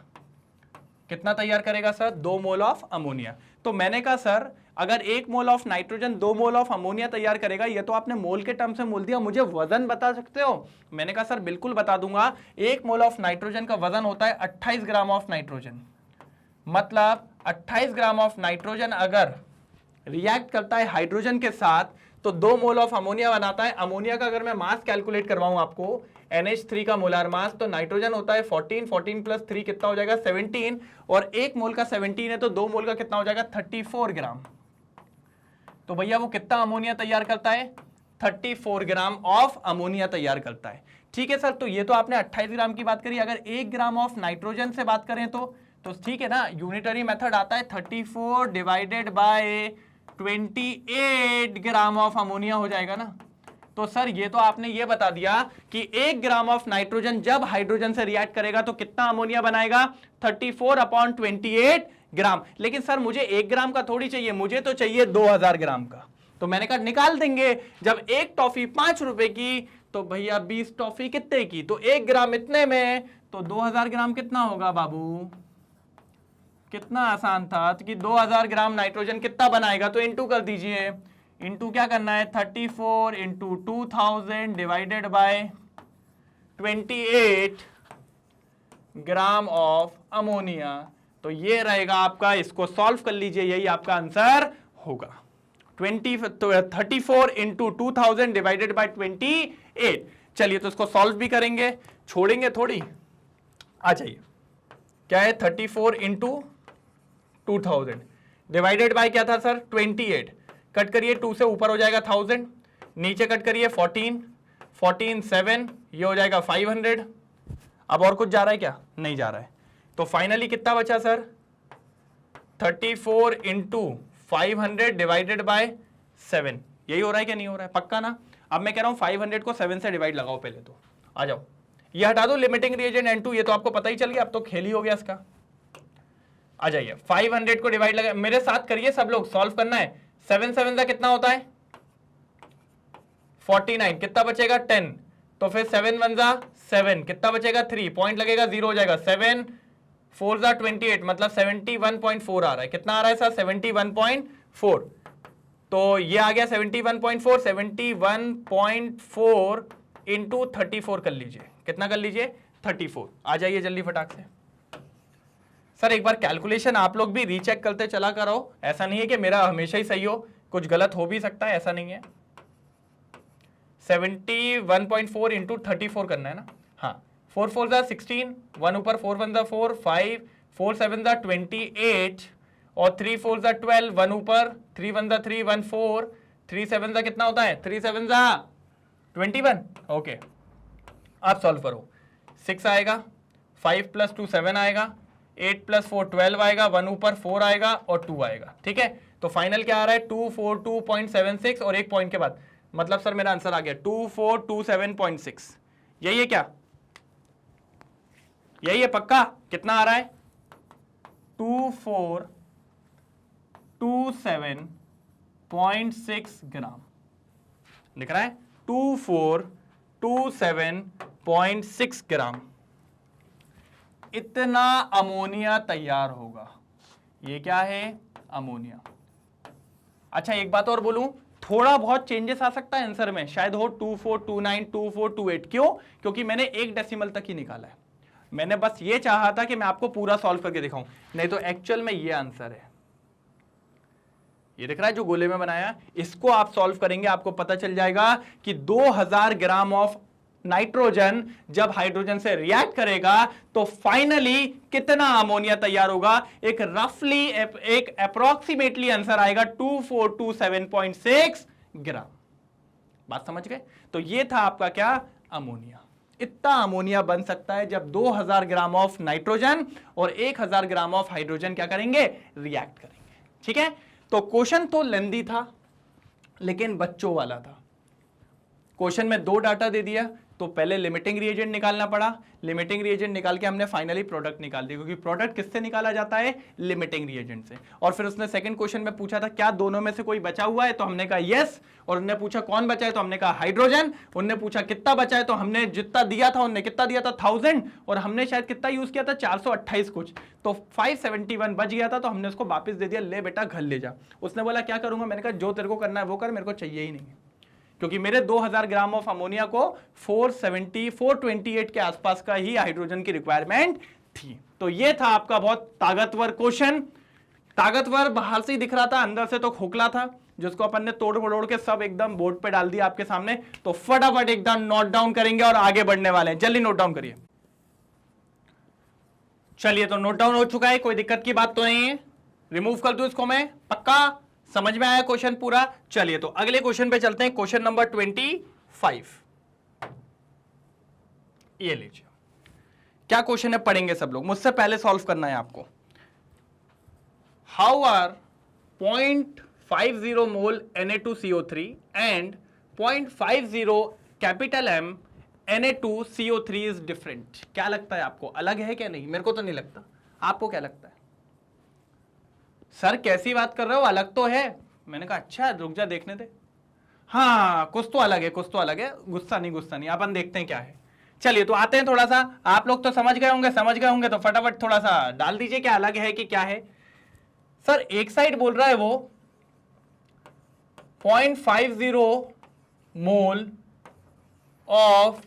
कितना तैयार करेगा सर, 2 मोल ऑफ अमोनिया। तो मैंने कहा सर अगर 1 mole of nitrogen 2 mole of ammonia तैयार करेगा, ये तो आपने मोल के टर्म से मोल दिया, मुझे वजन बता सकते हो। मैंने कहा सर बिल्कुल बता दूंगा। 1 मोल ऑफ नाइट्रोजन का वजन होता है 28 ग्राम ऑफ नाइट्रोजन। मतलब 28 ग्राम ऑफ नाइट्रोजन अगर रिएक्ट करता है हाइड्रोजन के साथ तो 2 मोल ऑफ अमोनिया बनाता है। अमोनिया का अगर मैं मास कैलकुलेट करवाऊं आपको, NH3 का मोलार मास, तो नाइट्रोजन होता है 14, 14 + 3 कितना हो जाएगा, 17, और 1 मोल का 17 है तो 2 मोल का कितना हो जाएगा, 34 ग्राम। तो भैया वो कितना अमोनिया तैयार करता है, 34 ग्राम ऑफ अमोनिया तैयार करता है। ठीक है सर, तो ये तो आपने 28 ग्राम की बात करी। अगर 1 ग्राम ऑफ नाइट्रोजन से बात करें तो ठीक है ना, यूनिटरी मेथड आता है, 34 divided by 28 gram of ammonia हो जाएगा ना। तो सर ये तो आपने ये बता दिया कि 1 ग्राम ऑफ नाइट्रोजन जब हाइड्रोजन से रिएक्ट करेगा तो कितना अमोनिया बनाएगा, 34/28 ग्राम। लेकिन सर मुझे 1 ग्राम का थोड़ी चाहिए, मुझे तो चाहिए 2000 ग्राम का। तो मैंने कहा निकाल देंगे, जब एक टॉफी 5 रुपए की तो भैया 20 टॉफी कितने की, तो 1 ग्राम इतने में, तो 2000 ग्राम कितना होगा बाबू, कितना आसान था कि 2000 ग्राम नाइट्रोजन कितना बनाएगा, तो इनटू कर दीजिए। इनटू क्या करना है, 34 × 2000 divided by 28 gram of ammonia. तो ये रहेगा आपका, इसको सॉल्व कर लीजिए, यही आपका आंसर होगा। 34 × 2000 डिवाइडेड बाय 28। चलिए तो इसको सॉल्व भी करेंगे, छोड़ेंगे थोड़ी। आ जाइए, क्या है, 34 × 2000 डिवाइडेड बाय क्या था सर, 28। कट करिए, 2 से ऊपर हो जाएगा 1000, नीचे कट करिए 14, 14 7, ये हो जाएगा 500। अब और कुछ जा रहा है क्या, नहीं जा रहा है। तो फाइनली कितना बचा सर, 34 × 500 डिवाइडेड बाय 7। यही हो रहा है क्या, नहीं हो रहा है, पक्का ना। अब मैं कह रहा हूं 500 को 7 से डिवाइड लगाओ पहले, तो आ जाओ, ये हटा दो लिमिटिंग रिएजेंट N2, ये तो आपको पता ही चल गया, अब तो खेल ही हो गया इसका। आ जाइए, 500 को डिवाइड लगा, मेरे साथ करिए सब लोग, सॉल्व करना है। 7 7 का कितना होता है, 49, कितना बचेगा 10, तो फिर 7 1 जा 7, कितना बचेगा 3, पॉइंट लगेगा 0 हो जाएगा। 7 4 जा 28, मतलब 71.4 आ रहा है। कितना आ रहा है सर, 71.4। तो ये आ गया 71.4, 71.4 इंटू 34 कर लीजिए। कितना कर लीजिए? 34। आ जाइए जल्दी फटाक से। सर एक बार कैलकुलेशन आप लोग भी रीचेक करते चला करो, ऐसा नहीं है कि मेरा हमेशा ही सही हो, कुछ गलत हो भी सकता है, ऐसा नहीं है। 71.4 इंटू 34 करना है ना। हाँ, 4 4 जा 16, 1 ऊपर 4 1 जा 4, 5 4 7 जा 28 और 3 4 जा 12, 1 ऊपर 3 1 जा 3 1 4 3 7 जा कितना होता है? 3 7 जा 21। ओके, आप सॉल्व करो। 6 आएगा, 5 + 2 7 आएगा, 8 + 4 12 आएगा, 1 ऊपर 4 आएगा और 2 आएगा। ठीक है, तो फाइनल क्या आ रहा है? 242.76 और एक पॉइंट के बाद, मतलब सर मेरा आंसर आ गया 2427.6। यही है क्या? यही है पक्का? कितना आ रहा है? 2427.6 ग्राम दिख रहा है। 2427.6 ग्राम इतना अमोनिया तैयार होगा। ये क्या है? अमोनिया। अच्छा एक बात और बोलूं, थोड़ा बहुत चेंजेस आ सकता है आंसर में, शायद हो 2429 2428। क्यों? क्योंकि मैंने एक डेसिमल तक ही निकाला है। मैंने बस ये चाहा था कि मैं आपको पूरा सॉल्व करके दिखाऊं, नहीं तो एक्चुअल में ये आंसर है। ये दिख रहा है जो गोले में बनाया, इसको आप सॉल्व करेंगे, आपको पता चल जाएगा कि 2000 ग्राम ऑफ नाइट्रोजन जब हाइड्रोजन से रिएक्ट करेगा तो फाइनली कितना अमोनिया तैयार होगा। एक रफली एक अप्रोक्सीमेटली आंसर आएगा 2427.6 ग्राम। बात समझ गए? तो ये था आपका क्या? अमोनिया। इतना अमोनिया बन सकता है जब 2000 ग्राम ऑफ नाइट्रोजन और 1000 ग्राम ऑफ हाइड्रोजन क्या करेंगे? रिएक्ट करेंगे। ठीक है, तो क्वेश्चन तो लेंदी था लेकिन बच्चों वाला था। क्वेश्चन में 2 डाटा दे दिया, तो पहले लिमिटिंग रिएजेंट निकालना पड़ा। लिमिटिंग रिएजेंट निकाल के हमने फाइनली प्रोडक्ट निकाल दी, क्योंकि प्रोडक्ट किससे निकाला जाता है? लिमिटिंग रिएजेंट से। और फिर उसने सेकंड क्वेश्चन में पूछा था क्या दोनों में से कोई बचा हुआ है, तो हमने कहा यस। और उन्होंने पूछा कौन बचा है, तो हमने कहा हाइड्रोजन। उन्होंने पूछा कितना बचा है, तो हमने जितना दिया था, उन्होंने कितना दिया था? 1000, और हमने शायद कितना यूज किया था? 428 कुछ, तो 571 बच गया था। तो हमने उसको वापस दे दिया, ले बेटा घर ले जा। उसने बोला क्या करूंगा? मैंने कहा जो तेरे को करना है वो कर, मेरे को चाहिए ही नहीं, क्योंकि मेरे 2000 ग्राम ऑफ अमोनिया को 428 के आसपास का ही हाइड्रोजन की रिक्वायरमेंट थी। तो ये था आपका बहुत ताकतवर क्वेश्चन। ताकतवर बाहर से ही दिख रहा था, अंदर से तो खोखला था, जिसको अपन ने तोड़ फोड़ के सब एकदम बोर्ड पे डाल दिया आपके सामने। तो फटाफट एकदम नोट डाउन करेंगे और आगे बढ़ने वाले हैं। जल्दी नोट डाउन करिए। चलिए, तो नोट डाउन हो चुका है, कोई दिक्कत की बात तो नहीं है। रिमूव कर दूं इसको मैं? पक्का समझ में आया क्वेश्चन पूरा? चलिए, तो अगले क्वेश्चन पे चलते हैं। Question number 25। ये लीजिए, क्या क्वेश्चन है पढ़ेंगे सब लोग, मुझसे पहले सॉल्व करना है आपको। How are 0.50 mole Na2CO3 and 0.50 capital M Na2CO3 is different. क्या लगता है आपको, अलग है क्या? नहीं, मेरे को तो नहीं लगता। आपको क्या लगता है? सर कैसी बात कर रहे हो, अलग तो है। मैंने कहा अच्छा रुक जा देखने दे। हाँ कुछ तो अलग है, कुछ तो अलग है। गुस्सा नहीं, अपन देखते हैं क्या है। चलिए, तो आते हैं थोड़ा सा। आप लोग तो समझ गए होंगे, तो फटाफट थोड़ा सा डाल दीजिए क्या अलग है कि क्या है। सर एक साइड बोल रहा है वो 0.50 मोल ऑफ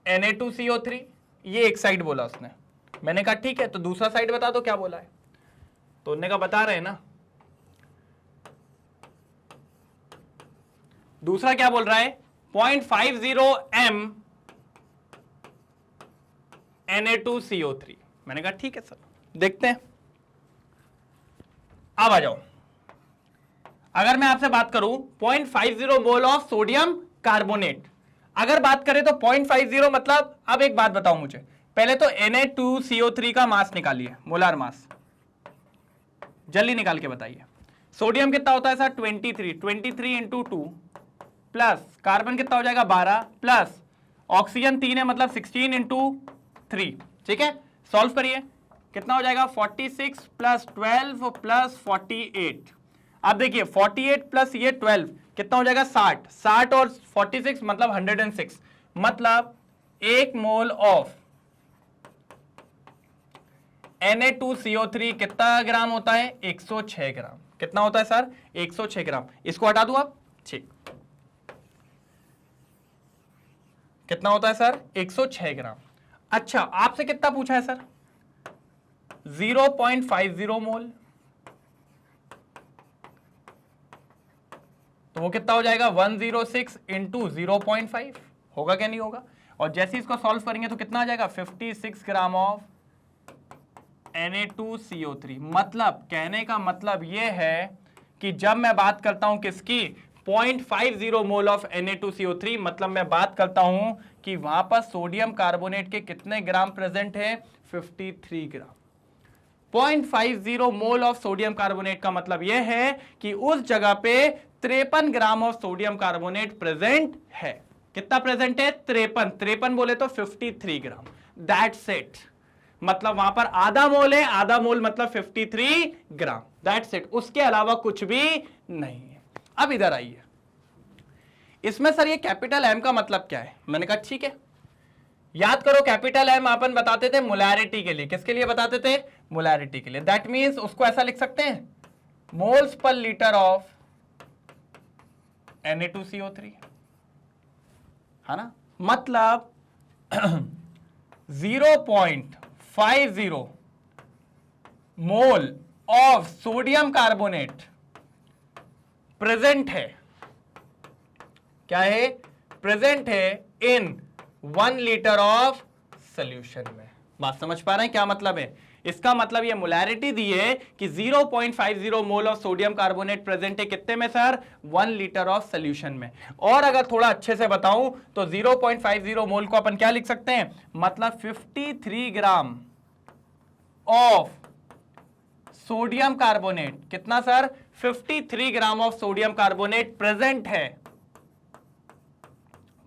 Na2CO3, ये एक साइड बोला उसने। मैंने कहा ठीक है, तो दूसरा साइड बता दो क्या बोला है। तो उन्होंने कहा बता रहे हैं ना, दूसरा क्या बोल रहा है? 0.50 M Na2CO3। मैंने कहा ठीक है सर, देखते हैं। अब आ जाओ, अगर मैं आपसे बात करूं 0.50 मोल ऑफ सोडियम कार्बोनेट, अगर बात करें तो 0.50 मतलब, अब एक बात बताओ मुझे, पहले तो Na2CO3 का मास निकालिए, मोलार मास जल्दी निकाल के बताइए। सोडियम कितना होता है सर? 23 इंटू 2 प्लस कार्बन कितना हो जाएगा? 12 प्लस ऑक्सीजन 3 है, मतलब 16 इंटू 3। ठीक है, सॉल्व करिए, कितना हो जाएगा? 46 प्लस 12 प्लस 48। अब देखिए 48 प्लस ये 12 कितना हो जाएगा? 60 और 46 मतलब 106। मतलब 1 मोल ऑफ Na2CO3 कितना ग्राम होता है? 106 ग्राम। कितना होता है सर? 106 ग्राम। इसको हटा दूं अब? ठीक, कितना होता है सर? 106 ग्राम। अच्छा, आपसे कितना पूछा है सर? 0.50 मोल, तो वो कितना हो जाएगा? 106 इंटू 0.5, होगा क्या नहीं होगा? और जैसे इसको सॉल्व करेंगे तो कितना आ जाएगा? 56 ग्राम ऑफ Na2CO3। मतलब कहने का मतलब ये है कि जब मैं बात करता हूं किसकी? 0.50 मोल ऑफ Na2CO3, मतलब मैं बात करता हूं कि वहां पर सोडियम कार्बोनेट के कितने ग्राम प्रेजेंट है? 53 ग्राम। 0.50 मोल ऑफ सोडियम कार्बोनेट का मतलब यह है कि उस जगह पे 53 gram of sodium carbonate present है। कितना प्रेजेंट है? 53 बोले तो 53 ग्राम। That's it. मतलब वहां पर आधा मोल है, आधा मोल मतलब 53 ग्राम। दैट्स इट, उसके अलावा कुछ भी नहीं है। अब इधर आइए, इसमें सर ये कैपिटल एम का मतलब क्या है? मैंने कहा ठीक है, याद करो कैपिटल एम अपन बताते थे मोलैरिटी के लिए। किसके लिए बताते थे? मोलैरिटी के लिए। दैट मींस उसको ऐसा लिख सकते हैं, moles per litre of Na2CO3, है ना? मतलब 0.50 mole of sodium carbonate present है। क्या है? प्रेजेंट है इन 1 लीटर ऑफ सॉल्यूशन में। बात समझ पा रहे हैं क्या मतलब है? इसका मतलब ये मोलैरिटी दी है कि 0.50 mole of sodium carbonate present है कितने में सर? 1 लीटर ऑफ सॉल्यूशन में। और अगर थोड़ा अच्छे से बताऊं तो 0.50 मोल को अपन क्या लिख सकते हैं? मतलब 53 ग्राम ऑफ सोडियम कार्बोनेट। कितना sir? 53 gram of sodium carbonate present है।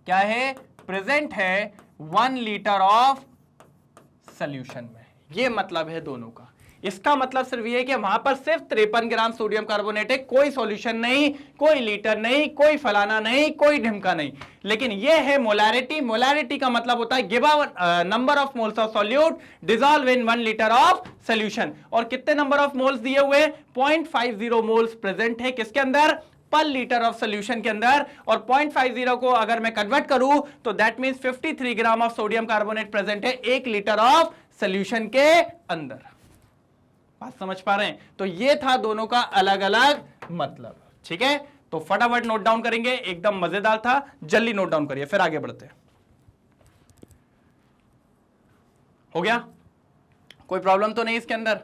क्या है? प्रेजेंट है 1 लीटर ऑफ सॉल्यूशन में। ये मतलब है दोनों का। इसका मतलब सिर्फ ये है कि वहां पर सिर्फ 53 ग्राम सोडियम कार्बोनेट है, कोई सॉल्यूशन नहीं, कोई लीटर नहीं, कोई फलाना नहीं, कोई ढिमका नहीं। लेकिन ये है मोलैरिटी। मोलैरिटी का मतलब होता है give number of moles of solute dissolve in 1 litre of solution. और कितने नंबर ऑफ मोल्स दिए हुए? 0.50 मोल्स प्रेजेंट है किसके अंदर? पर लीटर ऑफ सॉल्यूशन के अंदर। और 0.50 को अगर मैं कन्वर्ट करूं तो that means 53 gram of sodium carbonate present है 1 लीटर ऑफ सॉल्यूशन के अंदर। बात समझ पा रहे हैं? तो ये था दोनों का अलग अलग मतलब। ठीक है, तो फटाफट नोट डाउन करेंगे, एकदम मजेदार था, जल्दी नोट डाउन करिए, फिर आगे बढ़ते हैं। हो गया? कोई प्रॉब्लम तो नहीं इसके अंदर?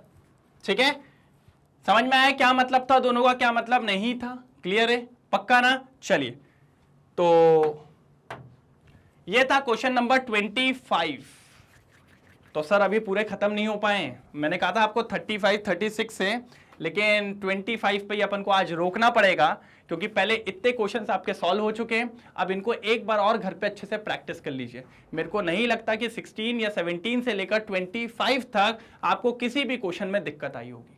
ठीक है, समझ में आया क्या मतलब था दोनों का, क्या मतलब नहीं था? क्लियर है? पक्का ना? चलिए, तो ये था क्वेश्चन नंबर 25। तो सर अभी पूरे खत्म नहीं हो पाए। मैंने कहा था आपको 35, 36 से, लेकिन 25 पे ही अपन को आज रोकना पड़ेगा, क्योंकि पहले इतने क्वेश्चंस आपके सॉल्व हो चुके हैं। अब इनको एक बार और घर पे अच्छे से प्रैक्टिस कर लीजिए। मेरे को नहीं लगता कि 16 या 17 से लेकर 25 तक आपको किसी भी क्वेश्चन में दिक्कत आई होगी।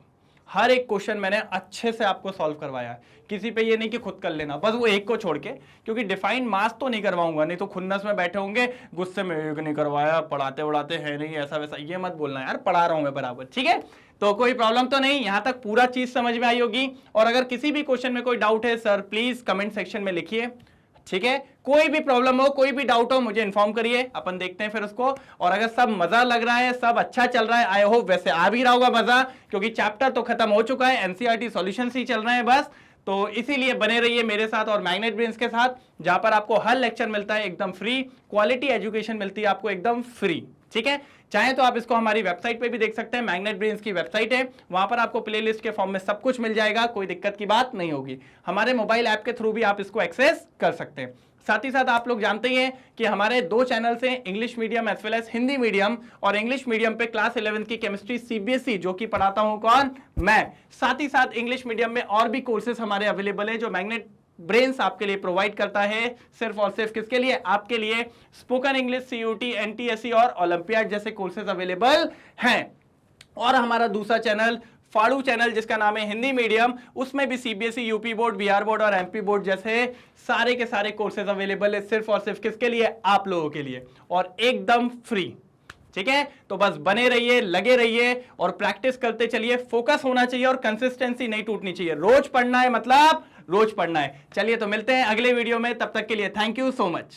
हर एक क्वेश्चन मैंने अच्छे से आपको सॉल्व करवाया है। किसी पे ये नहीं कि खुद कर लेना, बस वो एक को छोड़ के, क्योंकि डिफाइंड मास तो नहीं करवाऊंगा, नहीं तो खुन्नस में बैठे होंगे गुस्से में, एक नहीं करवाया, पढ़ाते उड़ाते हैं नहीं, ऐसा वैसा। ये मत बोलना यार, पढ़ा रहा हूं मैं बराबर। ठीक है, तो कोई प्रॉब्लम तो नहीं, यहां तक पूरा चीज समझ में आई होगी। और अगर किसी भी क्वेश्चन में कोई डाउट है सर, प्लीज कमेंट सेक्शन में लिखिए। ठीक है, कोई भी प्रॉब्लम हो, कोई भी डाउट हो, मुझे इन्फॉर्म करिए, अपन देखते हैं फिर उसको। और अगर सब मजा लग रहा है, सब अच्छा चल रहा है, आई होप वैसे आ भी रहा होगा मजा, क्योंकि चैप्टर तो खत्म हो चुका है, एनसीईआरटी सॉल्यूशंस ही चल रहे हैं बस। तो इसीलिए बने रहिए मेरे साथ और मैग्नेट ब्रेन्स के साथ, जहां पर आपको हर लेक्चर मिलता है एकदम फ्री, क्वालिटी एजुकेशन मिलती है आपको एकदम फ्री। ठीक है, चाहे तो आप इसको हमारी वेबसाइट पे भी देख सकते हैं, मैग्नेट ब्रेन्स की वेबसाइट है, वहां पर आपको प्लेलिस्ट के फॉर्म में सब कुछ मिल जाएगा, कोई दिक्कत की बात नहीं होगी। हमारे मोबाइल ऐप के थ्रू भी आप इसको एक्सेस कर सकते हैं। साथ ही साथ आप लोग जानते ही हैं कि हमारे 2 चैनल्स हैं, English medium as well as Hindi medium. और इंग्लिश मीडियम पे क्लास 11 की केमिस्ट्री सीबीएसई जो कि पढ़ाता हूं कौन? मैं। साथ ही साथ इंग्लिश मीडियम में और भी कोर्सेज हमारे अवेलेबल है जो मैग्नेट ब्रेन्स आपके लिए प्रोवाइड करता है, सिर्फ और सिर्फ किसके लिए? आपके लिए। स्पोकन इंग्लिश, सीयूटी, एनटीएससी और ओलंपियाड जैसे कोर्सेज अवेलेबल हैं। और हमारा दूसरा चैनल फाड़ू चैनल, जिसका नाम है हिंदी मीडियम, उसमें भी CBSE, UP board, Bihar board और एमपी बोर्ड जैसे सारे के सारे कोर्सेज अवेलेबल है, सिर्फ और सिर्फ किसके लिए? आप लोगों के लिए, और एकदम फ्री। ठीक है, तो बस बने रहिए, लगे रहिए और प्रैक्टिस करते चलिए। फोकस होना चाहिए और कंसिस्टेंसी नहीं टूटनी चाहिए। रोज पढ़ना है, मतलब रोज पढ़ना है। चलिए, तो मिलते हैं अगले वीडियो में, तब तक के लिए थैंक यू सो मच।